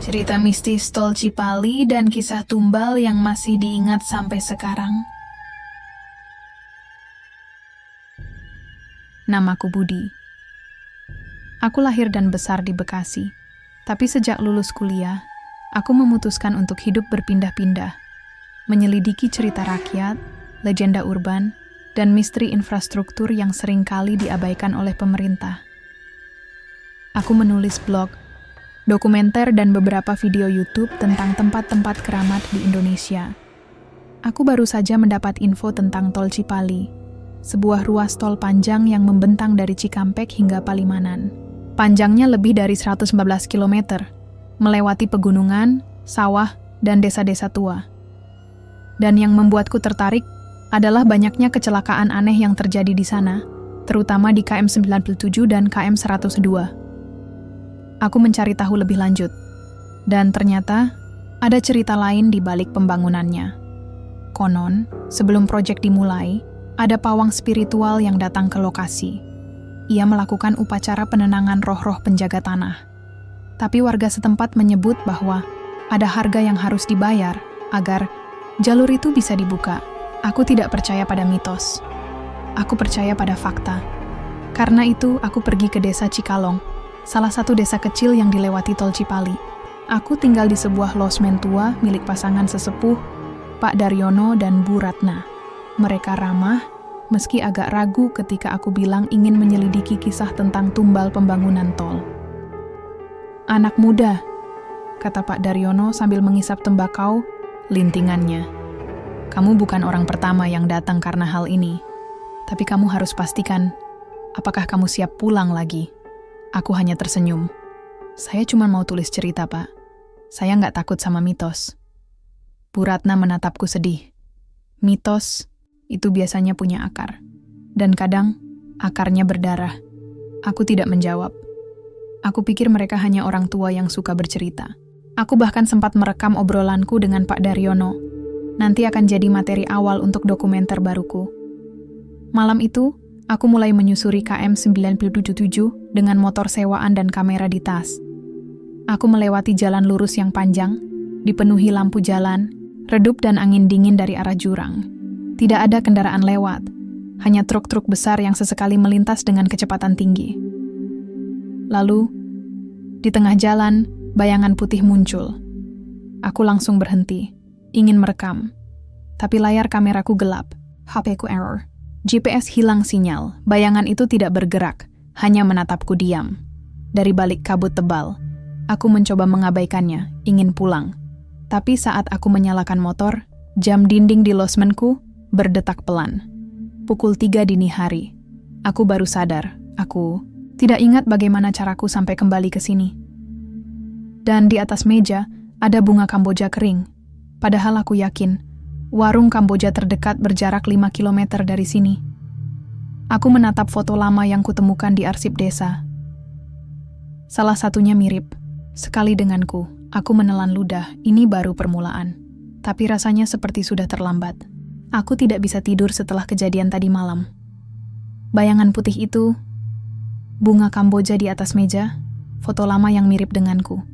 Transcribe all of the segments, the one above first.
cerita mistis Tol Cipali dan kisah tumbal yang masih diingat sampai sekarang. Namaku Budi. Aku lahir dan besar di Bekasi, tapi sejak lulus kuliah, aku memutuskan untuk hidup berpindah-pindah, menyelidiki cerita rakyat, legenda urban, dan misteri infrastruktur yang seringkali diabaikan oleh pemerintah. Aku menulis blog, dokumenter, dan beberapa video YouTube tentang tempat-tempat keramat di Indonesia. Aku baru saja mendapat info tentang Tol Cipali, sebuah ruas tol panjang yang membentang dari Cikampek hingga Palimanan. Panjangnya lebih dari 114 km, melewati pegunungan, sawah, dan desa-desa tua. Dan yang membuatku tertarik adalah banyaknya kecelakaan aneh yang terjadi di sana, terutama di KM 97 dan KM 102. Aku mencari tahu lebih lanjut, dan ternyata ada cerita lain di balik pembangunannya. Konon, sebelum proyek dimulai, ada pawang spiritual yang datang ke lokasi. Ia melakukan upacara penenangan roh-roh penjaga tanah. Tapi warga setempat menyebut bahwa ada harga yang harus dibayar agar jalur itu bisa dibuka. Aku tidak percaya pada mitos. Aku percaya pada fakta. Karena itu, aku pergi ke desa Cikalong, salah satu desa kecil yang dilewati Tol Cipali. Aku tinggal di sebuah losmen tua milik pasangan sesepuh, Pak Daryono dan Bu Ratna. Mereka ramah, meski agak ragu ketika aku bilang ingin menyelidiki kisah tentang tumbal pembangunan tol. "Anak muda," kata Pak Daryono sambil mengisap tembakau lintingannya. "Kamu bukan orang pertama yang datang karena hal ini. Tapi kamu harus pastikan, apakah kamu siap pulang lagi?" Aku hanya tersenyum. "Saya cuma mau tulis cerita, Pak. Saya nggak takut sama mitos." Bu Ratna menatapku sedih. "Mitos itu biasanya punya akar. Dan kadang, akarnya berdarah." Aku tidak menjawab. Aku pikir mereka hanya orang tua yang suka bercerita. Aku bahkan sempat merekam obrolanku dengan Pak Daryono. Nanti akan jadi materi awal untuk dokumenter baruku. Malam itu, aku mulai menyusuri KM 977 dengan motor sewaan dan kamera di tas. Aku melewati jalan lurus yang panjang, dipenuhi lampu jalan, redup dan angin dingin dari arah jurang. Tidak ada kendaraan lewat, hanya truk-truk besar yang sesekali melintas dengan kecepatan tinggi. Lalu, di tengah jalan, bayangan putih muncul. Aku langsung berhenti, ingin merekam. Tapi layar kameraku gelap, HP-ku error. GPS hilang sinyal, bayangan itu tidak bergerak, hanya menatapku diam. Dari balik kabut tebal, aku mencoba mengabaikannya, ingin pulang. Tapi saat aku menyalakan motor, jam dinding di losmenku berdetak pelan. Pukul 3 dini hari. Aku baru sadar, aku tidak ingat bagaimana caraku sampai kembali ke sini. Dan di atas meja, ada bunga Kamboja kering. Padahal aku yakin, warung Kamboja terdekat berjarak 5 km dari sini. Aku menatap foto lama yang kutemukan di arsip desa. Salah satunya mirip. Sekali denganku, aku menelan ludah, ini baru permulaan. Tapi rasanya seperti sudah terlambat. Aku tidak bisa tidur setelah kejadian tadi malam. Bayangan putih itu, bunga Kamboja di atas meja, foto lama yang mirip denganku.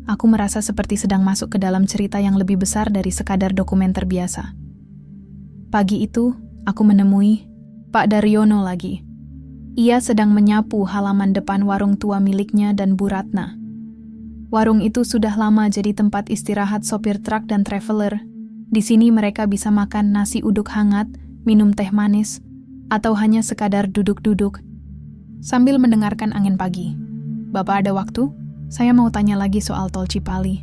Aku merasa seperti sedang masuk ke dalam cerita yang lebih besar dari sekadar dokumenter biasa. Pagi itu, aku menemui Pak Daryono lagi. Ia sedang menyapu halaman depan warung tua miliknya dan Bu Ratna. Warung itu sudah lama jadi tempat istirahat sopir truk dan traveler. Di sini mereka bisa makan nasi uduk hangat, minum teh manis, atau hanya sekadar duduk-duduk sambil mendengarkan angin pagi. "Bapak ada waktu? Saya mau tanya lagi soal Tol Cipali,"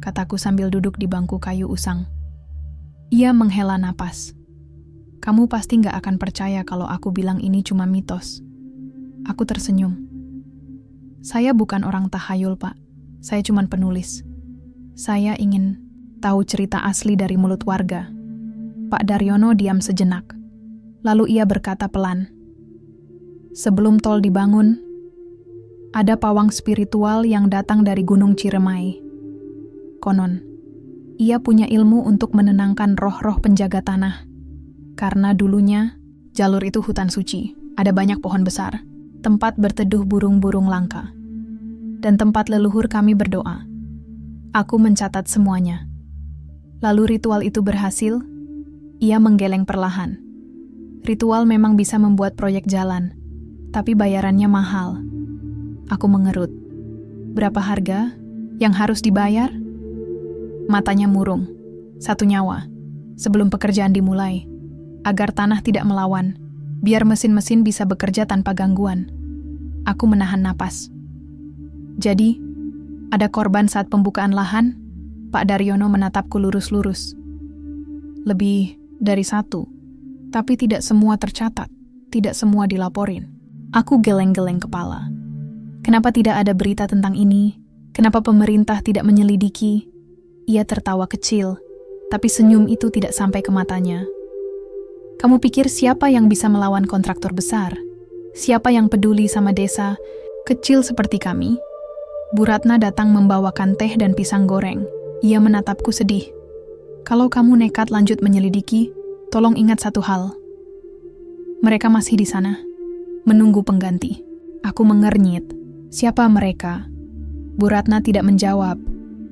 kataku sambil duduk di bangku kayu usang. Ia menghela napas. "Kamu pasti nggak akan percaya kalau aku bilang ini cuma mitos." Aku tersenyum. "Saya bukan orang tahayul, Pak. Saya cuma penulis. Saya ingin tahu cerita asli dari mulut warga." Pak Daryono diam sejenak. Lalu ia berkata pelan, "Sebelum tol dibangun, ada pawang spiritual yang datang dari Gunung Ciremai. Konon, ia punya ilmu untuk menenangkan roh-roh penjaga tanah. Karena dulunya, jalur itu hutan suci, ada banyak pohon besar, tempat berteduh burung-burung langka. dan tempat leluhur kami berdoa. Aku mencatat semuanya. Lalu ritual itu berhasil. Ia menggeleng perlahan. Ritual memang bisa membuat proyek jalan, tapi bayarannya mahal. Aku mengerut. Berapa harga yang harus dibayar? Matanya murung. 1 nyawa. Sebelum pekerjaan dimulai. Agar tanah tidak melawan. Biar mesin-mesin bisa bekerja tanpa gangguan. Aku menahan napas. Jadi, ada korban saat pembukaan lahan? Pak Daryono menatapku lurus-lurus. Lebih dari 1. Tapi tidak semua tercatat. Tidak semua dilaporin. Aku geleng-geleng kepala. Kenapa tidak ada berita tentang ini? Kenapa pemerintah tidak menyelidiki? Ia tertawa kecil, tapi senyum itu tidak sampai ke matanya. Kamu pikir siapa yang bisa melawan kontraktor besar? Siapa yang peduli sama desa kecil seperti kami? Bu Ratna datang membawakan teh dan pisang goreng. Ia menatapku sedih. Kalau kamu nekat lanjut menyelidiki, tolong ingat satu hal. Mereka masih di sana, menunggu pengganti. Aku mengernyit. Siapa mereka? Bu Ratna tidak menjawab.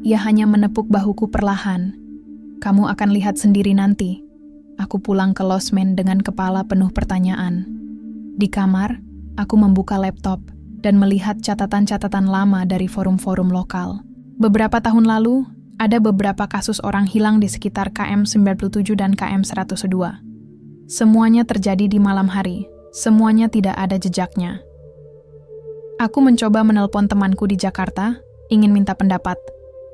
Ia hanya menepuk bahuku perlahan. Kamu akan lihat sendiri nanti. Aku pulang ke losmen dengan kepala penuh pertanyaan. Di kamar, aku membuka laptop dan melihat catatan-catatan lama dari forum-forum lokal. Beberapa tahun lalu, ada beberapa kasus orang hilang di sekitar KM 97 dan KM 102. Semuanya terjadi di malam hari. Semuanya tidak ada jejaknya. Aku mencoba menelpon temanku di Jakarta, ingin minta pendapat.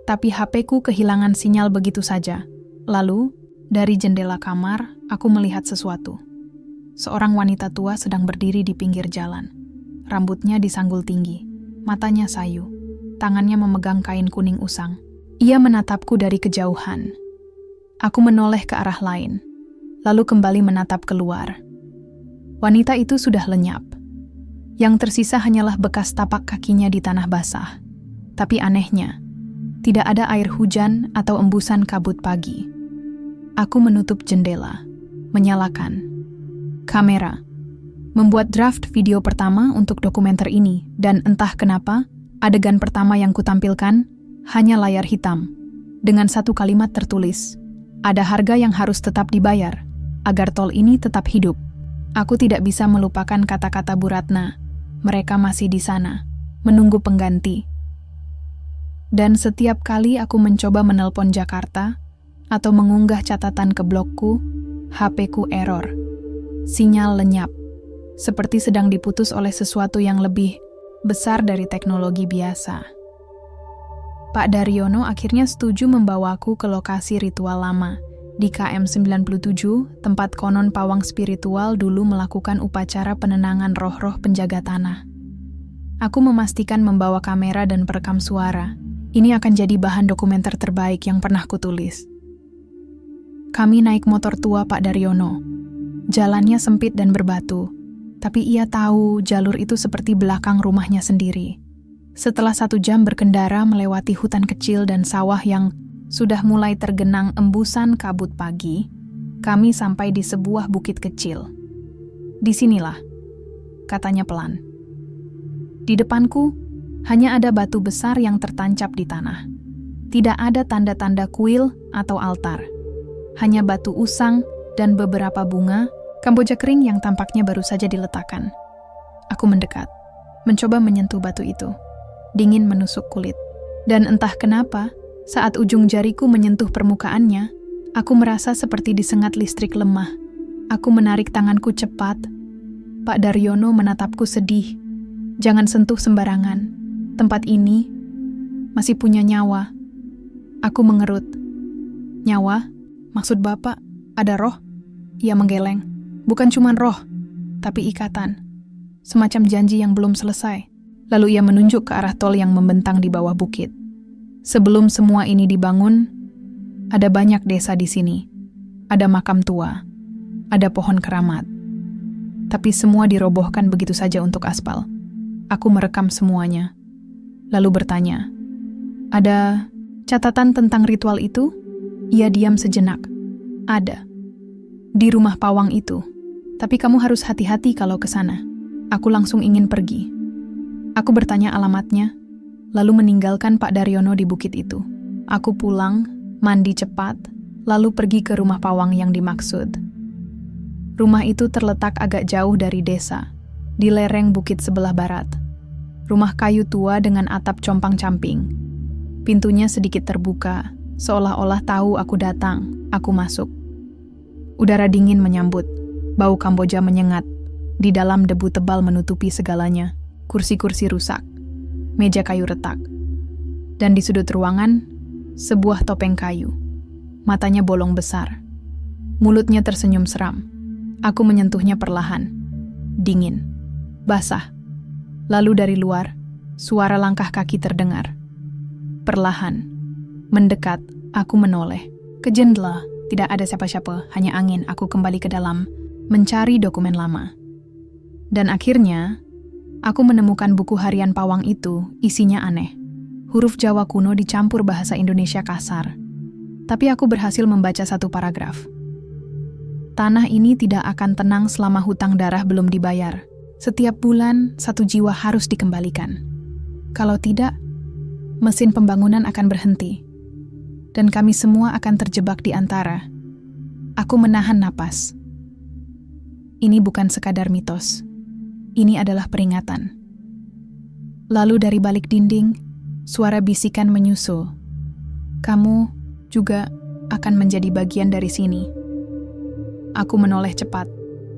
Tapi HP-ku kehilangan sinyal begitu saja. Lalu, dari jendela kamar, aku melihat sesuatu. Seorang wanita tua sedang berdiri di pinggir jalan. Rambutnya disanggul tinggi, matanya sayu, tangannya memegang kain kuning usang. Ia menatapku dari kejauhan. Aku menoleh ke arah lain, lalu kembali menatap keluar. Wanita itu sudah lenyap. Yang tersisa hanyalah bekas tapak kakinya di tanah basah. Tapi anehnya, tidak ada air hujan atau embusan kabut pagi. Aku menutup jendela, menyalakan kamera, membuat draft video pertama untuk dokumenter ini, dan entah kenapa, adegan pertama yang kutampilkan hanya layar hitam, dengan satu kalimat tertulis, ada harga yang harus tetap dibayar, agar tol ini tetap hidup. Aku tidak bisa melupakan kata-kata Bu Ratna, mereka masih di sana, menunggu pengganti. Dan setiap kali aku mencoba menelpon Jakarta, atau mengunggah catatan ke blogku, HP-ku error. Sinyal lenyap, seperti sedang diputus oleh sesuatu yang lebih besar dari teknologi biasa. Pak Daryono akhirnya setuju membawaku ke lokasi ritual lama, di KM 97, tempat konon pawang spiritual dulu melakukan upacara penenangan roh-roh penjaga tanah. Aku memastikan membawa kamera dan perekam suara. Ini akan jadi bahan dokumenter terbaik yang pernah kutulis. Kami naik motor tua Pak Daryono. Jalannya sempit dan berbatu, tapi ia tahu jalur itu seperti belakang rumahnya sendiri. Setelah 1 jam berkendara melewati hutan kecil dan sawah yang sudah mulai tergenang embusan kabut pagi, kami sampai di sebuah bukit kecil. Disinilah, katanya pelan. Di depanku, hanya ada batu besar yang tertancap di tanah. Tidak ada tanda-tanda kuil atau altar. Hanya batu usang dan beberapa bunga, kamboja kering yang tampaknya baru saja diletakkan. Aku mendekat, mencoba menyentuh batu itu. Dingin menusuk kulit. Dan entah kenapa, saat ujung jariku menyentuh permukaannya, aku merasa seperti disengat listrik lemah. Aku menarik tanganku cepat. Pak Daryono menatapku sedih. Jangan sentuh sembarangan. Tempat ini masih punya nyawa. Aku mengerut. Nyawa? Maksud Bapak, ada roh? Ia menggeleng. Bukan cuma roh, tapi ikatan. Semacam janji yang belum selesai. Lalu ia menunjuk ke arah tol yang membentang di bawah bukit. Sebelum semua ini dibangun, ada banyak desa di sini. Ada makam tua, ada pohon keramat. Tapi semua dirobohkan begitu saja untuk aspal. Aku merekam semuanya. Lalu bertanya, ada catatan tentang ritual itu? Ia diam sejenak. Ada. Di rumah pawang itu. Tapi kamu harus hati-hati kalau ke sana. Aku langsung ingin pergi. Aku bertanya alamatnya. lalu meninggalkan Pak Daryono di bukit itu. Aku pulang, mandi cepat, lalu pergi ke rumah pawang yang dimaksud. Rumah itu terletak agak jauh dari desa, di lereng bukit sebelah barat. Rumah kayu tua dengan atap compang-camping. Pintunya sedikit terbuka, seolah-olah tahu aku datang. Aku masuk. Udara dingin menyambut, bau Kamboja menyengat. Di dalam debu tebal menutupi segalanya, kursi-kursi rusak, meja kayu retak. Dan di sudut ruangan, sebuah topeng kayu. Matanya bolong besar. Mulutnya tersenyum seram. Aku menyentuhnya perlahan. Dingin. Basah. Lalu dari luar, suara langkah kaki terdengar. Perlahan. Mendekat, aku menoleh. Ke jendela, tidak ada siapa-siapa, hanya angin. Aku kembali ke dalam, mencari dokumen lama. Dan akhirnya, aku menemukan buku harian pawang itu, isinya aneh. Huruf Jawa kuno dicampur bahasa Indonesia kasar. Tapi aku berhasil membaca satu paragraf. Tanah ini tidak akan tenang selama hutang darah belum dibayar. Setiap bulan, 1 jiwa harus dikembalikan. Kalau tidak, mesin pembangunan akan berhenti. Dan kami semua akan terjebak di antara. Aku menahan napas. Ini bukan sekadar mitos. Ini adalah peringatan. Lalu dari balik dinding, suara bisikan menyusul. Kamu juga akan menjadi bagian dari sini. Aku menoleh cepat.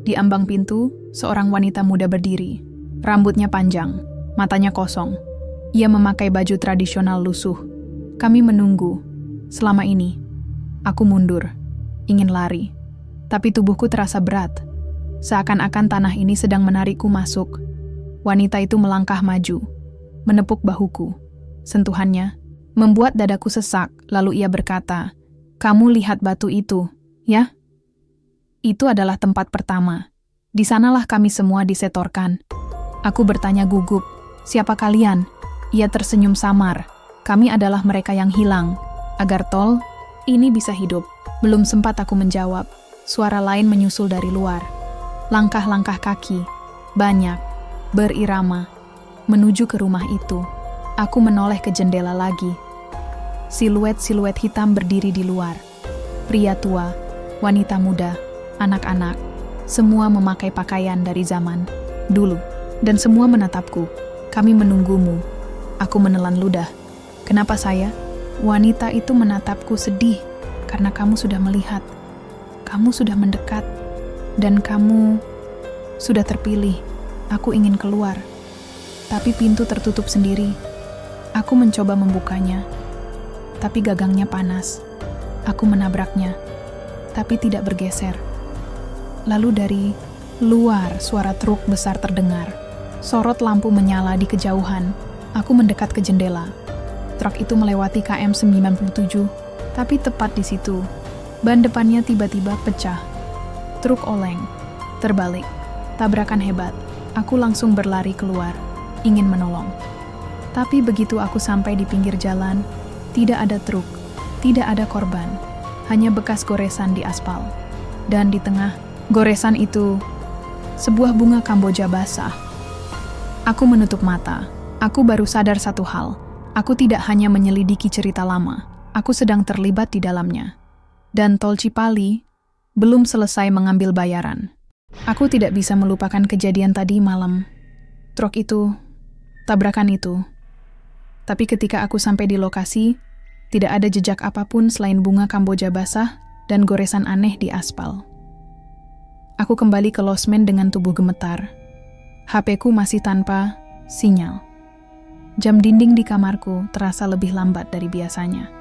Di ambang pintu, seorang wanita muda berdiri. Rambutnya panjang, matanya kosong. Ia memakai baju tradisional lusuh. Kami menunggu. Selama ini, aku mundur, ingin lari. Tapi tubuhku terasa berat. Seakan-akan tanah ini sedang menarikku masuk. Wanita itu melangkah maju, menepuk bahuku. Sentuhannya membuat dadaku sesak, lalu ia berkata, "Kamu lihat batu itu, ya? Itu adalah tempat pertama. Di sanalah kami semua disetorkan." Aku bertanya gugup, "Siapa kalian?" Ia tersenyum samar. "Kami adalah mereka yang hilang. Agar tol ini bisa hidup." Belum sempat aku menjawab, suara lain menyusul dari luar. Langkah-langkah kaki, banyak, berirama, menuju ke rumah itu. Aku menoleh ke jendela lagi. Siluet-siluet hitam berdiri di luar. Pria tua, wanita muda, anak-anak, semua memakai pakaian dari zaman dulu. Dan semua menatapku. "Kami menunggumu." Aku menelan ludah. "Kenapa saya?" Wanita itu menatapku sedih. "Karena kamu sudah melihat. Kamu sudah mendekat. Dan kamu sudah terpilih." Aku ingin keluar. Tapi pintu tertutup sendiri. Aku mencoba membukanya. Tapi gagangnya panas. Aku menabraknya. Tapi tidak bergeser. Lalu dari luar suara truk besar terdengar. Sorot lampu menyala di kejauhan. Aku mendekat ke jendela. Truk itu melewati KM 97. Tapi tepat di situ, ban depannya tiba-tiba pecah. Truk oleng, terbalik, tabrakan hebat. Aku langsung berlari keluar, ingin menolong. Tapi begitu aku sampai di pinggir jalan, tidak ada truk, tidak ada korban, hanya bekas goresan di aspal. Dan di tengah goresan itu, sebuah bunga Kamboja basah. Aku menutup mata. Aku baru sadar satu hal. Aku tidak hanya menyelidiki cerita lama, aku sedang terlibat di dalamnya. Dan Tol Cipali belum selesai mengambil bayaran. Aku tidak bisa melupakan kejadian tadi malam. Truk itu, tabrakan itu. Tapi ketika aku sampai di lokasi, tidak ada jejak apapun selain bunga Kamboja basah dan goresan aneh di aspal. Aku kembali ke losmen dengan tubuh gemetar. HP-ku masih tanpa sinyal. Jam dinding di kamarku terasa lebih lambat dari biasanya.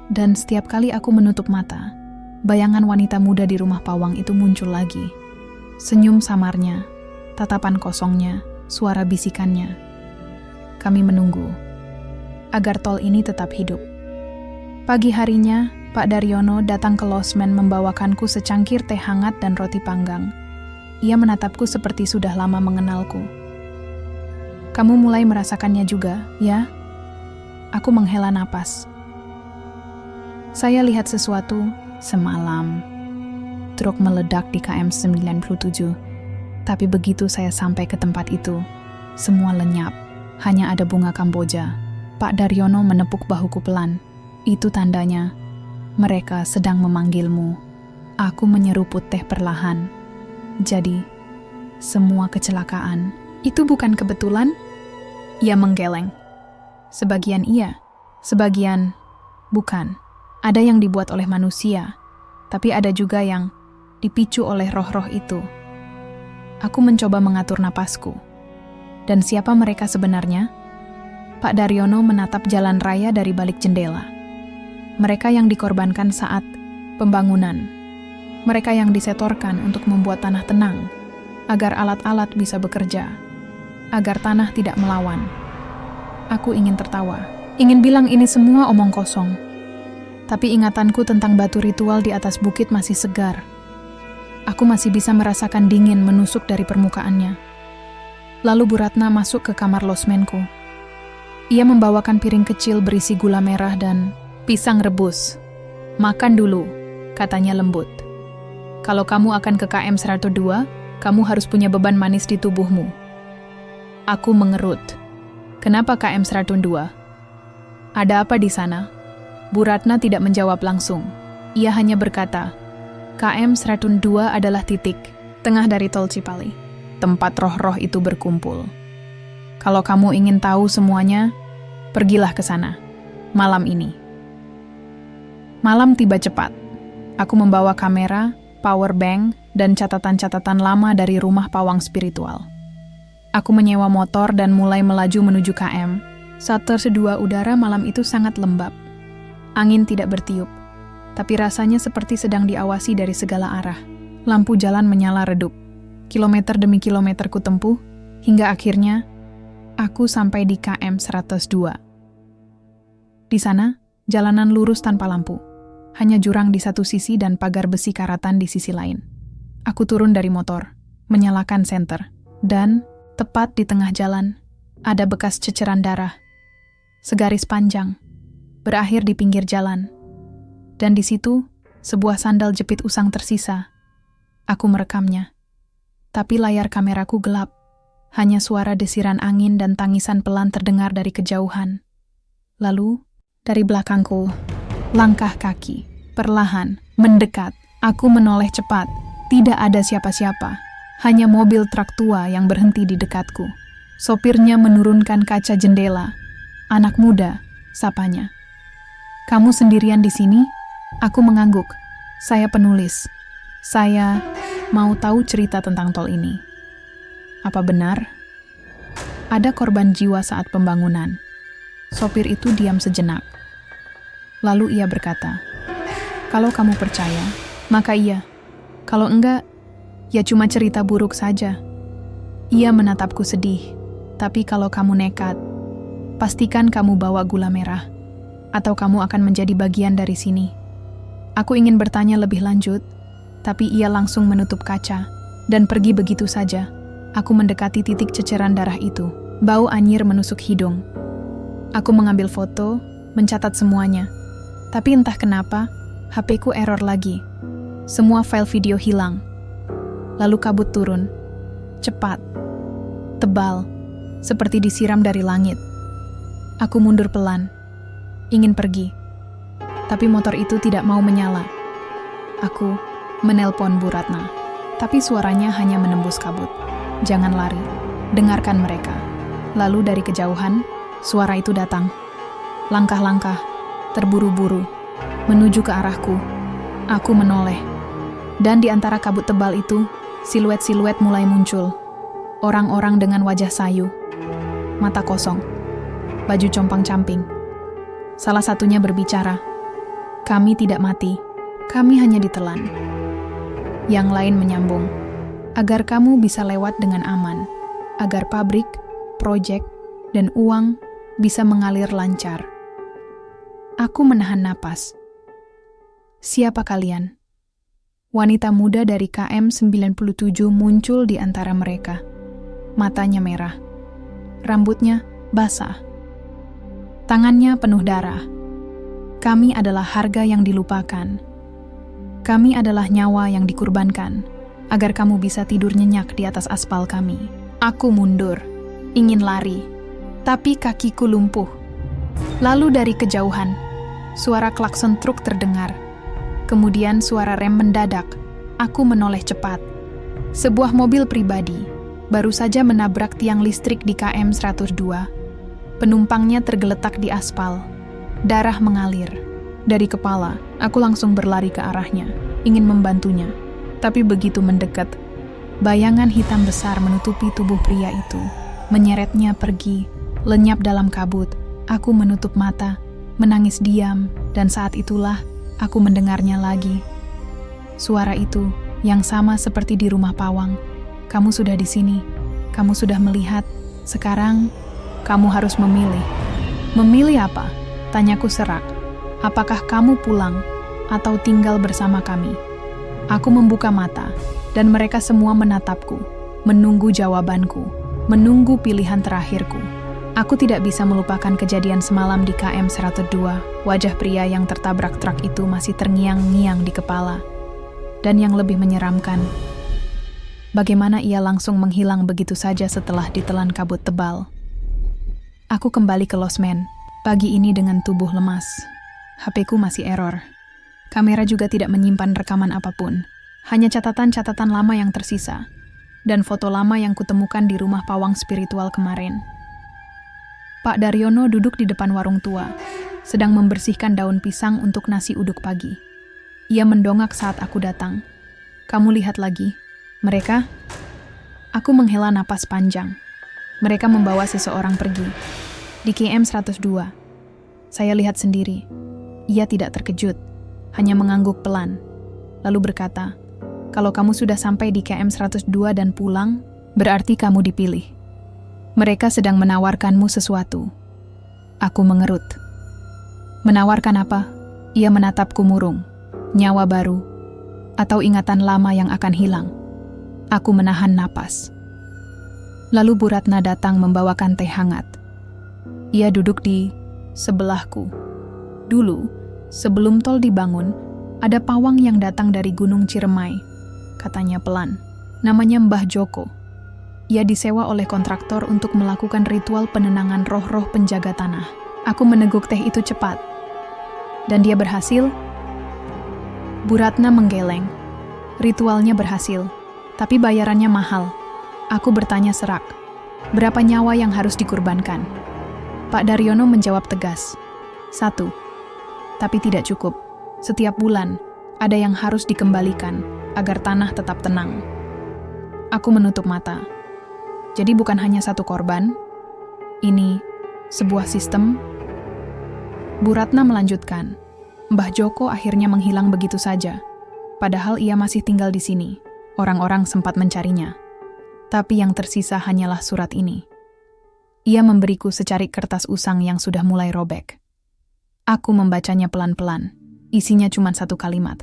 Dan setiap kali aku menutup mata, bayangan wanita muda di rumah pawang itu muncul lagi. Senyum samarnya, tatapan kosongnya, suara bisikannya. Kami menunggu agar tol ini tetap hidup. Pagi harinya, Pak Daryono datang ke losmen membawakanku secangkir teh hangat dan roti panggang. Ia menatapku seperti sudah lama mengenalku. "Kamu mulai merasakannya juga, ya?" Aku menghela napas. "Saya lihat sesuatu semalam." Truk meledak di KM 97. Tapi begitu saya sampai ke tempat itu, semua lenyap. hanya ada bunga Kamboja. Pak Daryono menepuk bahuku pelan. Itu tandanya mereka sedang memanggilmu. Aku menyeruput teh perlahan. Jadi, semua kecelakaan itu bukan kebetulan? Ia menggeleng. Sebagian iya, sebagian bukan. Ada yang dibuat oleh manusia, tapi ada juga yang dipicu oleh roh-roh itu. Aku mencoba mengatur napasku. Dan siapa mereka sebenarnya? Pak Daryono menatap jalan raya dari balik jendela. Mereka yang dikorbankan saat pembangunan. Mereka yang disetorkan untuk membuat tanah tenang, agar alat-alat bisa bekerja, agar tanah tidak melawan. Aku ingin tertawa, ingin bilang ini semua omong kosong. Tapi ingatanku tentang batu ritual di atas bukit masih segar. Aku masih bisa merasakan dingin menusuk dari permukaannya. Lalu Bu Ratna masuk ke kamar losmenku. Ia membawakan piring kecil berisi gula merah dan pisang rebus. Makan dulu, katanya lembut. Kalau kamu akan ke KM 102, kamu harus punya beban manis di tubuhmu. Aku mengerut. Kenapa KM 102? Ada apa di sana? Bu Ratna tidak menjawab langsung. Ia hanya berkata, KM 102 adalah titik tengah dari Tol Cipali. Tempat roh-roh itu berkumpul. Kalau kamu ingin tahu semuanya, pergilah ke sana. Malam ini. Malam tiba cepat. Aku membawa kamera, power bank, dan catatan-catatan lama dari rumah pawang spiritual. Aku menyewa motor dan mulai melaju menuju KM. Saat tersedia udara malam itu sangat lembab. Angin tidak bertiup, tapi rasanya seperti sedang diawasi dari segala arah. Lampu jalan menyala redup. Kilometer demi kilometer ku tempuh, hingga akhirnya aku sampai di KM 102. Di sana, jalanan lurus tanpa lampu. Hanya jurang di satu sisi dan pagar besi karatan di sisi lain. Aku turun dari motor, menyalakan senter, dan tepat di tengah jalan, ada bekas ceceran darah. Segaris panjang, berakhir di pinggir jalan. Dan di situ, sebuah sandal jepit usang tersisa. Aku merekamnya. Tapi layar kameraku gelap. Hanya suara desiran angin dan tangisan pelan terdengar dari kejauhan. Lalu, dari belakangku, langkah kaki, perlahan, mendekat. Aku menoleh cepat. Tidak ada siapa-siapa. Hanya mobil truk tua yang berhenti di dekatku. Sopirnya menurunkan kaca jendela. Anak muda, sapanya. Kamu sendirian di sini? Aku mengangguk. Saya penulis. Saya mau tahu cerita tentang tol ini. Apa benar? Ada korban jiwa saat pembangunan. Sopir itu diam sejenak. Lalu ia berkata, kalau kamu percaya, maka iya. Kalau enggak, ya cuma cerita buruk saja. Ia menatapku sedih. Tapi kalau kamu nekat, pastikan kamu bawa gula merah. Atau kamu akan menjadi bagian dari sini. Aku ingin bertanya lebih lanjut, tapi ia langsung menutup kaca dan pergi begitu saja. Aku mendekati titik ceceran darah itu. Bau anyir menusuk hidung. Aku mengambil foto, mencatat semuanya. Tapi entah kenapa, HP-ku error lagi. Semua file video hilang. Lalu kabut turun. Cepat. Tebal. Seperti disiram dari langit. Aku mundur pelan. Ingin pergi. Tapi motor itu tidak mau menyala. Aku menelpon Bu Ratna. Tapi suaranya hanya menembus kabut. Jangan lari. Dengarkan mereka. Lalu dari kejauhan, suara itu datang. Langkah-langkah, terburu-buru, menuju ke arahku. Aku menoleh. Dan di antara kabut tebal itu, siluet-siluet mulai muncul. Orang-orang dengan wajah sayu. Mata kosong. Baju compang-camping. Salah satunya berbicara. Kami tidak mati. Kami hanya ditelan. Yang lain menyambung. Agar kamu bisa lewat dengan aman. Agar pabrik, proyek, dan uang bisa mengalir lancar. Aku menahan napas. Siapa kalian? Wanita muda dari KM 97 muncul di antara mereka. Matanya merah. Rambutnya basah. Tangannya penuh darah. Kami adalah harga yang dilupakan. Kami adalah nyawa yang dikurbankan, agar kamu bisa tidur nyenyak di atas aspal kami. Aku mundur, ingin lari. tapi kakiku lumpuh. Lalu dari kejauhan, suara klakson truk terdengar. Kemudian suara rem mendadak. Aku menoleh cepat. Sebuah mobil pribadi baru saja menabrak tiang listrik di KM 102. Penumpangnya tergeletak di aspal. Darah mengalir. Dari kepala, aku langsung berlari ke arahnya, ingin membantunya. Tapi begitu mendekat, bayangan hitam besar menutupi tubuh pria itu, menyeretnya pergi, lenyap dalam kabut. Aku menutup mata, menangis diam, dan saat itulah aku mendengarnya lagi. Suara itu yang sama seperti di rumah pawang. Kamu sudah di sini, kamu sudah melihat, sekarang kamu harus memilih. Memilih apa? Tanyaku serak. Apakah kamu pulang atau tinggal bersama kami? Aku membuka mata, dan mereka semua menatapku, menunggu jawabanku, menunggu pilihan terakhirku. Aku tidak bisa melupakan kejadian semalam di KM 102. Wajah pria yang tertabrak truk itu masih terngiang-ngiang di kepala. Dan yang lebih menyeramkan, bagaimana ia langsung menghilang begitu saja setelah ditelan kabut tebal. Aku kembali ke losmen, pagi ini dengan tubuh lemas. HP-ku masih error. Kamera juga tidak menyimpan rekaman apapun. Hanya catatan-catatan lama yang tersisa. Dan foto lama yang kutemukan di rumah pawang spiritual kemarin. Pak Daryono duduk di depan warung tua, sedang membersihkan daun pisang untuk nasi uduk pagi. Ia mendongak saat aku datang. Kamu lihat lagi, mereka? Aku menghela napas panjang. Mereka membawa seseorang pergi. Di KM 102. Saya lihat sendiri. Ia tidak terkejut, hanya mengangguk pelan. Lalu berkata, kalau kamu sudah sampai di KM 102 dan pulang, berarti kamu dipilih. Mereka sedang menawarkanmu sesuatu. Aku mengerut. Menawarkan apa? Ia menatapku murung. Nyawa baru, atau ingatan lama yang akan hilang. Aku menahan napas. Lalu Bu Ratna datang membawakan teh hangat. Ia duduk di sebelahku. Dulu, sebelum tol dibangun, ada pawang yang datang dari Gunung Ciremai, katanya pelan. Namanya Mbah Joko. Ia disewa oleh kontraktor untuk melakukan ritual penenangan roh-roh penjaga tanah. Aku meneguk teh itu cepat. Dan dia berhasil? Bu Ratna menggeleng. Ritualnya berhasil, tapi bayarannya mahal. Aku bertanya serak. Berapa nyawa yang harus dikorbankan? Pak Daryono menjawab tegas. 1. Tapi tidak cukup. Setiap bulan, ada yang harus dikembalikan agar tanah tetap tenang. Aku menutup mata. Jadi bukan hanya satu korban. Ini sebuah sistem. Bu Ratna melanjutkan. Mbah Joko akhirnya menghilang begitu saja. Padahal ia masih tinggal di sini. Orang-orang sempat mencarinya. Tapi yang tersisa hanyalah surat ini. Ia memberiku secarik kertas usang yang sudah mulai robek. Aku membacanya pelan-pelan. Isinya cuma satu kalimat.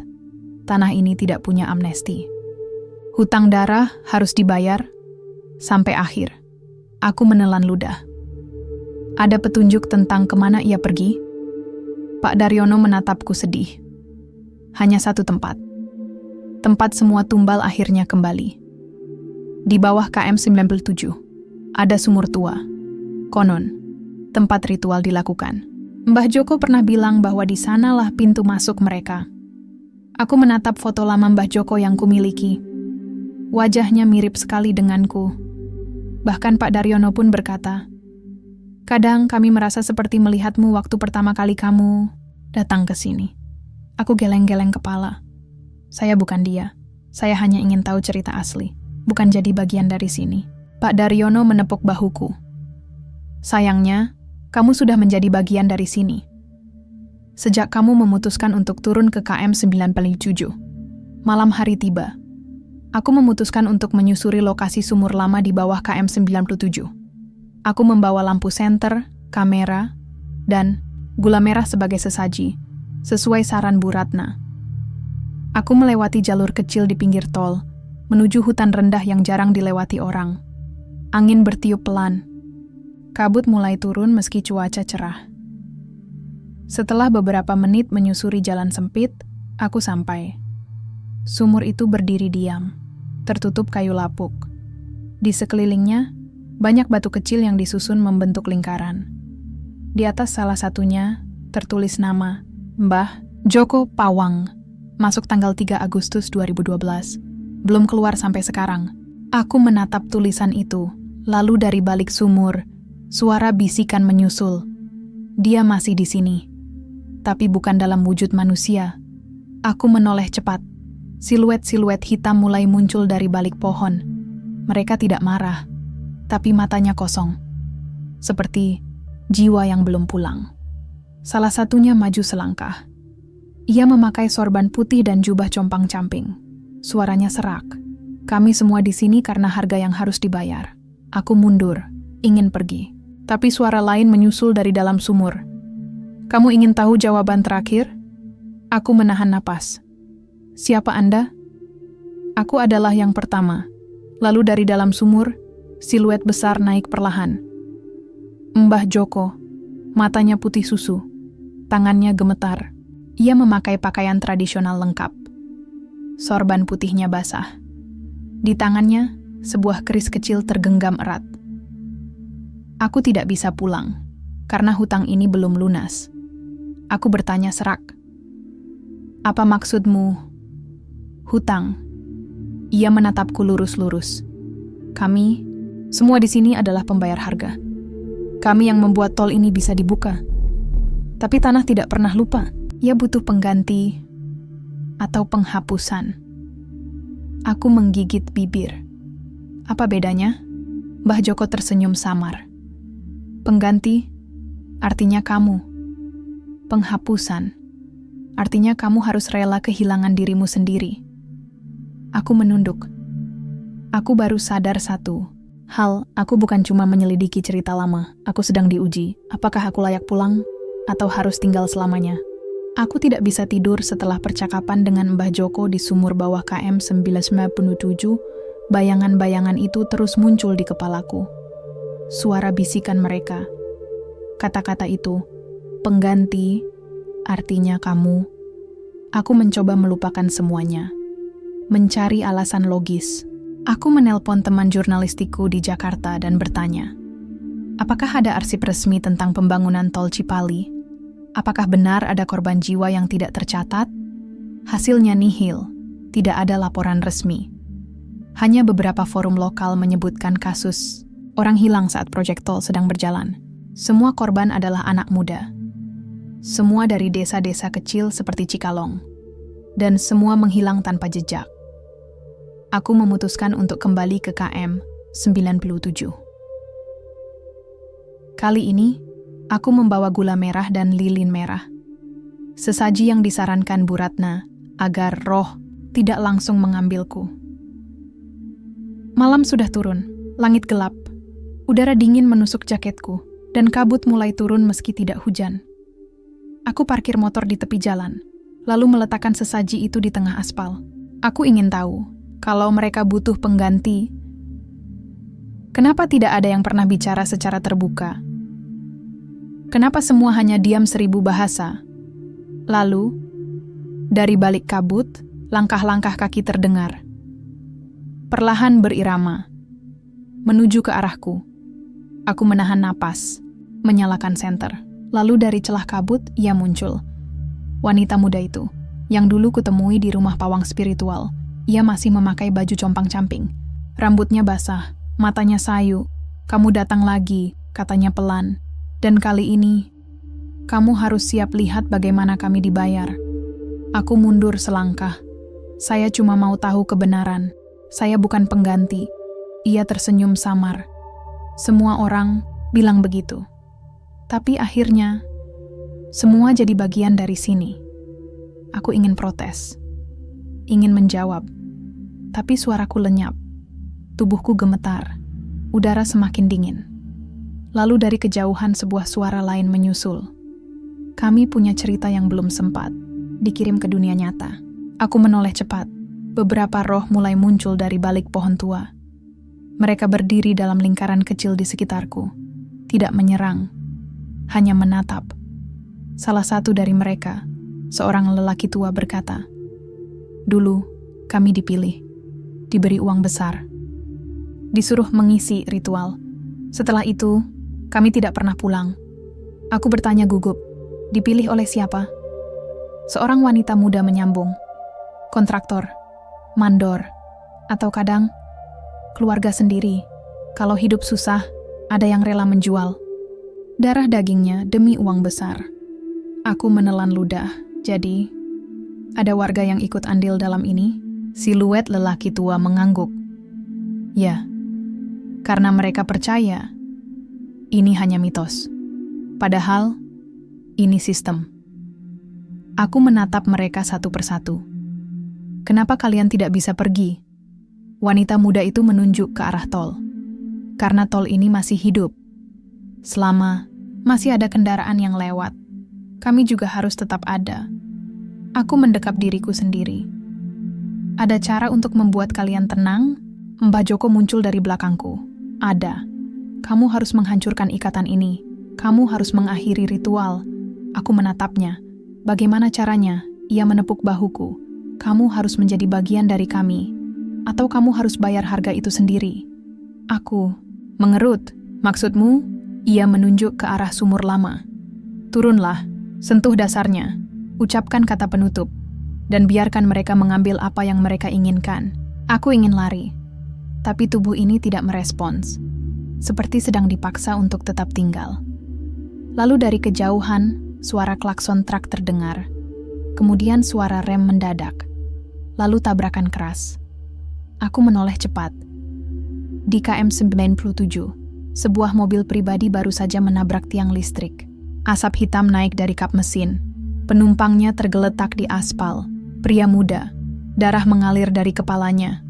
Tanah ini tidak punya amnesti. Hutang darah harus dibayar sampai akhir. Aku menelan ludah. Ada petunjuk tentang kemana ia pergi? Pak Daryono menatapku sedih. Hanya satu tempat. Tempat semua tumbal akhirnya kembali. Di bawah KM 97, ada sumur tua. Konon, tempat ritual dilakukan. Mbah Joko pernah bilang bahwa di sanalah pintu masuk mereka. Aku menatap foto lama Mbah Joko yang kumiliki. Wajahnya mirip sekali denganku. Bahkan Pak Daryono pun berkata, kadang kami merasa seperti melihatmu waktu pertama kali kamu datang ke sini. Aku geleng-geleng kepala. Saya bukan dia. Saya hanya ingin tahu cerita asli, bukan jadi bagian dari sini. Pak Daryono menepuk bahuku. Sayangnya, kamu sudah menjadi bagian dari sini. Sejak kamu memutuskan untuk turun ke KM 97. Malam hari tiba. Aku memutuskan untuk menyusuri lokasi sumur lama di bawah KM 97. Aku membawa lampu senter, kamera, dan gula merah sebagai sesaji, sesuai saran Bu Ratna. Aku melewati jalur kecil di pinggir tol, menuju hutan rendah yang jarang dilewati orang. Angin bertiup pelan. Kabut mulai turun meski cuaca cerah. Setelah beberapa menit menyusuri jalan sempit, aku sampai. Sumur itu berdiri diam, tertutup kayu lapuk. Di sekelilingnya, Banyak batu kecil yang disusun membentuk lingkaran. Di atas salah satunya tertulis nama Mbah Joko Pawang. Masuk tanggal 3 Agustus 2012. Belum keluar sampai sekarang. Aku menatap tulisan itu. Lalu dari balik sumur, suara bisikan menyusul. Dia masih di sini. Tapi bukan dalam wujud manusia. Aku menoleh cepat. Siluet-siluet hitam mulai muncul dari balik pohon. Mereka tidak marah, tapi matanya kosong. Seperti jiwa yang belum pulang. Salah satunya maju selangkah. Ia memakai sorban putih dan jubah compang-camping. Suaranya serak. Kami semua di sini karena harga yang harus dibayar. Aku mundur, ingin pergi. Tapi suara lain menyusul dari dalam sumur. Kamu ingin tahu jawaban terakhir? Aku menahan napas. Siapa Anda? Aku adalah yang pertama. Lalu dari dalam sumur, siluet besar naik perlahan. Mbah Joko, matanya putih susu, tangannya gemetar. Ia memakai pakaian tradisional lengkap. Sorban putihnya basah. Di tangannya, sebuah keris kecil tergenggam erat. Aku tidak bisa pulang, karena hutang ini belum lunas. Aku bertanya serak. Apa maksudmu? Hutang. Ia menatapku lurus-lurus. Kami, semua di sini adalah pembayar harga. Kami yang membuat tol ini bisa dibuka. Tapi tanah tidak pernah lupa. Ia butuh pengganti atau penghapusan. Aku menggigit bibir. Apa bedanya? Mbah Joko tersenyum samar. Pengganti artinya kamu. Penghapusan artinya kamu harus rela kehilangan dirimu sendiri. Aku menunduk. Aku baru sadar satu hal, aku bukan cuma menyelidiki cerita lama. Aku sedang diuji. Apakah aku layak pulang atau harus tinggal selamanya? Aku tidak bisa tidur setelah percakapan dengan Mbah Joko di sumur bawah KM 997. Bayangan-bayangan itu terus muncul di kepalaku. Suara bisikan mereka. Kata-kata itu, pengganti, artinya kamu. Aku mencoba melupakan semuanya. Mencari alasan logis. Aku menelpon teman jurnalistiku di Jakarta dan bertanya, apakah ada arsip resmi tentang pembangunan tol Cipali? Apakah benar ada korban jiwa yang tidak tercatat? Hasilnya nihil, tidak ada laporan resmi. Hanya beberapa forum lokal menyebutkan kasus orang hilang saat proyek tol sedang berjalan. Semua korban adalah anak muda. Semua dari desa-desa kecil seperti Cikalong. Dan semua menghilang tanpa jejak. Aku memutuskan untuk kembali ke KM 97. Kali ini, aku membawa gula merah dan lilin merah. Sesaji yang disarankan Bu Ratna agar roh tidak langsung mengambilku. Malam sudah turun, langit gelap. Udara dingin menusuk jaketku, dan kabut mulai turun meski tidak hujan. Aku parkir motor di tepi jalan, lalu meletakkan sesaji itu di tengah aspal. Aku ingin tahu, kalau mereka butuh pengganti, kenapa tidak ada yang pernah bicara secara terbuka? Kenapa semua hanya diam 1000 bahasa? Lalu, dari balik kabut, langkah-langkah kaki terdengar. Perlahan berirama. Menuju ke arahku. Aku menahan napas, menyalakan senter. Lalu dari celah kabut, ia muncul. Wanita muda itu, yang dulu kutemui di rumah pawang spiritual. Ia masih memakai baju compang-camping. Rambutnya basah, matanya sayu. Kamu datang lagi, katanya pelan. Dan kali ini, kamu harus siap lihat bagaimana kami dibayar. Aku mundur selangkah. Saya cuma mau tahu kebenaran. Saya bukan pengganti. Ia tersenyum samar. Semua orang bilang begitu. Tapi akhirnya, semua jadi bagian dari sini. Aku ingin protes. Ingin menjawab. Tapi suaraku lenyap. Tubuhku gemetar. Udara semakin dingin. Lalu dari kejauhan sebuah suara lain menyusul. Kami punya cerita yang belum sempat dikirim ke dunia nyata. Aku menoleh cepat. Beberapa roh mulai muncul dari balik pohon tua. Mereka berdiri dalam lingkaran kecil di sekitarku. Tidak menyerang, hanya menatap. Salah satu dari mereka, seorang lelaki tua berkata, "Dulu kami dipilih, diberi uang besar, disuruh mengisi ritual, Setelah itu, kami tidak pernah pulang. Aku bertanya gugup, dipilih oleh siapa? Seorang wanita muda menyambung, kontraktor, mandor, atau kadang keluarga sendiri. Kalau hidup susah, ada yang rela menjual darah dagingnya demi uang besar. Aku menelan ludah, jadi ada warga yang ikut andil dalam ini. Siluet lelaki tua mengangguk. Ya, karena mereka percaya ini hanya mitos. Padahal ini sistem. Aku menatap mereka satu persatu. Kenapa kalian tidak bisa pergi? Wanita muda itu menunjuk ke arah tol. Karena tol ini masih hidup. Selama masih ada kendaraan yang lewat, kami juga harus tetap ada. Aku mendekap diriku sendiri. Ada cara untuk membuat kalian tenang? Mbah Joko muncul dari belakangku. Ada. Kamu harus menghancurkan ikatan ini. Kamu harus mengakhiri ritual. Aku menatapnya. Bagaimana caranya? Ia menepuk bahuku. Kamu harus menjadi bagian dari kami. Atau kamu harus bayar harga itu sendiri. Aku mengerut. Maksudmu? Ia menunjuk ke arah sumur lama. Turunlah, sentuh dasarnya. Ucapkan kata penutup. Dan biarkan mereka mengambil apa yang mereka inginkan. Aku ingin lari. Tapi tubuh ini tidak merespons. Seperti sedang dipaksa untuk tetap tinggal. Lalu dari kejauhan, suara klakson truk terdengar. Kemudian suara rem mendadak. Lalu tabrakan keras. Aku menoleh cepat. Di KM 97, sebuah mobil pribadi baru saja menabrak tiang listrik. Asap hitam naik dari kap mesin. Penumpangnya tergeletak di aspal. Pria muda, darah mengalir dari kepalanya.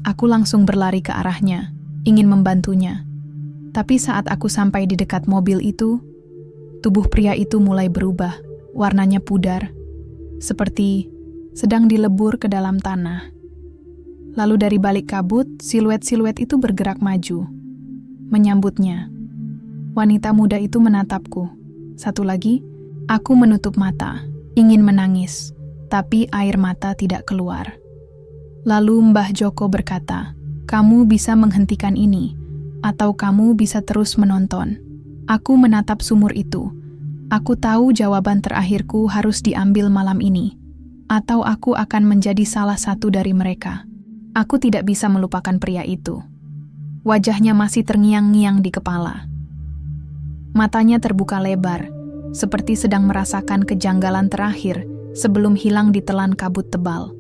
Aku langsung berlari ke arahnya, ingin membantunya. Tapi saat aku sampai di dekat mobil itu, tubuh pria itu mulai berubah, warnanya pudar, seperti sedang dilebur ke dalam tanah. Lalu dari balik kabut, siluet-siluet itu bergerak maju, menyambutnya. Wanita muda itu menatapku. Satu lagi, aku menutup mata, ingin menangis. Tapi air mata tidak keluar. Lalu Mbah Joko berkata, kamu bisa menghentikan ini, atau kamu bisa terus menonton. Aku menatap sumur itu. Aku tahu jawaban terakhirku harus diambil malam ini, atau aku akan menjadi salah satu dari mereka. Aku tidak bisa melupakan pria itu. Wajahnya masih terngiang-ngiang di kepala. Matanya terbuka lebar, seperti sedang merasakan kejanggalan terakhir, sebelum hilang ditelan kabut tebal.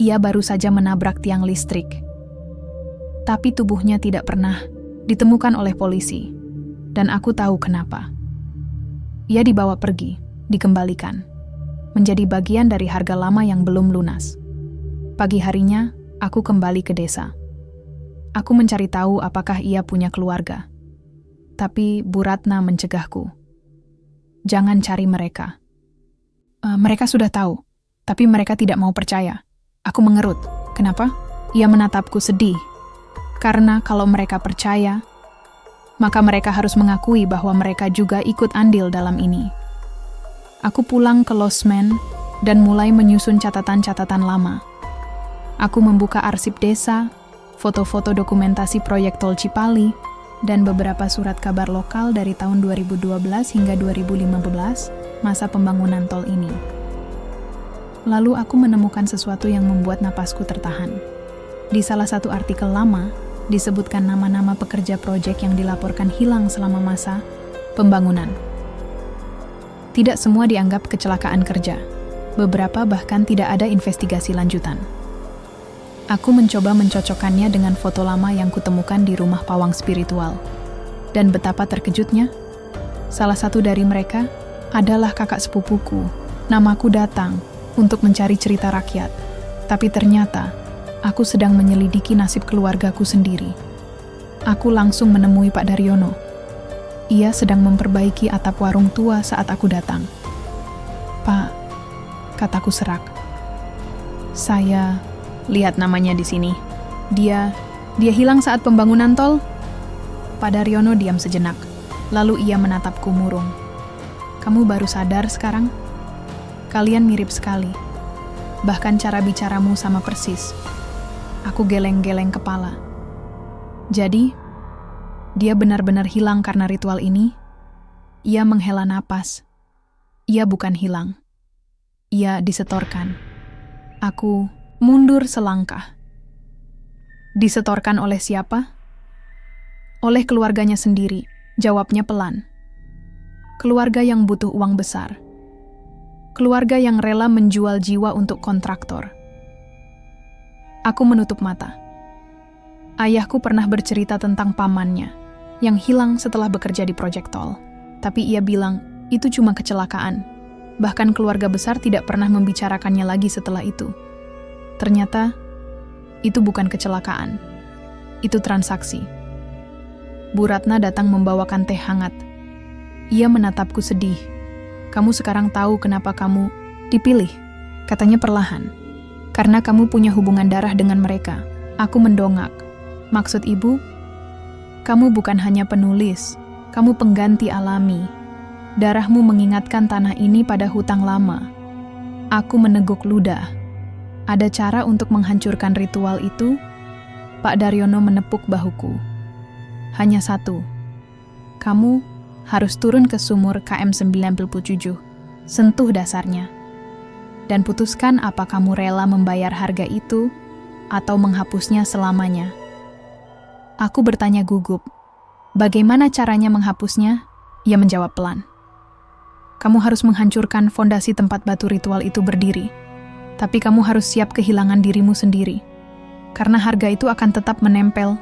Ia baru saja menabrak tiang listrik. Tapi tubuhnya tidak pernah ditemukan oleh polisi. Dan aku tahu kenapa. Ia dibawa pergi, dikembalikan. Menjadi bagian dari harga lama yang belum lunas. Pagi harinya, aku kembali ke desa. Aku mencari tahu apakah ia punya keluarga. Tapi Bu Ratna mencegahku. Jangan cari mereka. Mereka sudah tahu, tapi mereka tidak mau percaya. Aku mengerut. Kenapa? Ia menatapku sedih. Karena kalau mereka percaya, maka mereka harus mengakui bahwa mereka juga ikut andil dalam ini. Aku pulang ke losmen dan mulai menyusun catatan-catatan lama. Aku membuka arsip desa, foto-foto dokumentasi proyek tol Cipali, dan beberapa surat kabar lokal dari tahun 2012 hingga 2015, masa pembangunan tol ini. Lalu aku menemukan sesuatu yang membuat napasku tertahan. Di salah satu artikel lama, disebutkan nama-nama pekerja proyek yang dilaporkan hilang selama masa pembangunan. Tidak semua dianggap kecelakaan kerja. Beberapa bahkan tidak ada investigasi lanjutan. Aku mencoba mencocokkannya dengan foto lama yang kutemukan di rumah pawang spiritual. Dan betapa terkejutnya, salah satu dari mereka adalah kakak sepupuku. Namaku datang untuk mencari cerita rakyat. Tapi ternyata, aku sedang menyelidiki nasib keluargaku sendiri. Aku langsung menemui Pak Daryono. Ia sedang memperbaiki atap warung tua saat aku datang. Pak, kataku serak. Saya lihat namanya di sini. Dia hilang saat pembangunan tol? Pak Daryono diam sejenak. Lalu ia menatapku murung. Kamu baru sadar sekarang? Kalian mirip sekali. Bahkan cara bicaramu sama persis. Aku geleng-geleng kepala. Jadi, Dia benar-benar hilang karena ritual ini? Ia menghela napas. Ia bukan hilang. Ia disetorkan. Aku mundur selangkah. Disetorkan oleh siapa? Oleh keluarganya sendiri, jawabnya pelan. Keluarga yang butuh uang besar. Keluarga yang rela menjual jiwa untuk kontraktor. Aku menutup mata. Ayahku pernah bercerita tentang pamannya yang hilang setelah bekerja di proyek tol. Tapi ia bilang itu cuma kecelakaan. Bahkan keluarga besar tidak pernah membicarakannya lagi setelah itu. Ternyata itu bukan kecelakaan. Itu transaksi. Bu Ratna datang membawakan teh hangat. Ia menatapku sedih. Kamu sekarang tahu kenapa kamu dipilih, katanya perlahan. Karena kamu punya hubungan darah dengan mereka. Aku mendongak. Maksud ibu? Kamu bukan hanya penulis, kamu pengganti alami. Darahmu mengingatkan tanah ini pada hutang lama. Aku meneguk ludah. Ada cara untuk menghancurkan ritual itu? Pak Daryono menepuk bahuku. Hanya satu. Kamu harus turun ke sumur KM 97. Sentuh dasarnya. Dan putuskan apa kamu rela membayar harga itu atau menghapusnya selamanya. Aku bertanya gugup. Bagaimana caranya menghapusnya? Ia menjawab pelan. Kamu harus menghancurkan fondasi tempat batu ritual itu berdiri. Tapi kamu harus siap kehilangan dirimu sendiri. Karena harga itu akan tetap menempel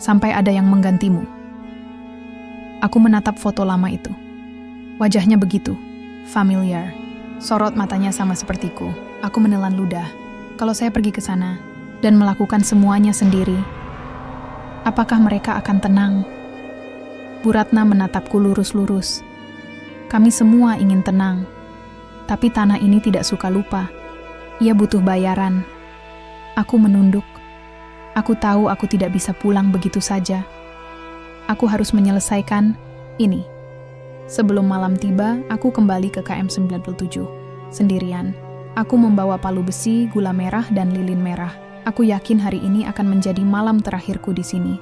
sampai ada yang menggantimu. Aku menatap foto lama itu. Wajahnya begitu familiar. Sorot matanya sama sepertiku. Aku menelan ludah. Kalau saya pergi ke sana dan melakukan semuanya sendiri, apakah mereka akan tenang? Bu Ratna menatapku lurus-lurus. Kami semua ingin tenang. Tapi tanah ini tidak suka lupa. Ia butuh bayaran. Aku menunduk. Aku tahu aku tidak bisa pulang begitu saja. Aku harus menyelesaikan ini. Sebelum malam tiba, aku kembali ke KM 97. Sendirian. Aku membawa palu besi, gula merah, dan lilin merah. Aku yakin hari ini akan menjadi malam terakhirku di sini.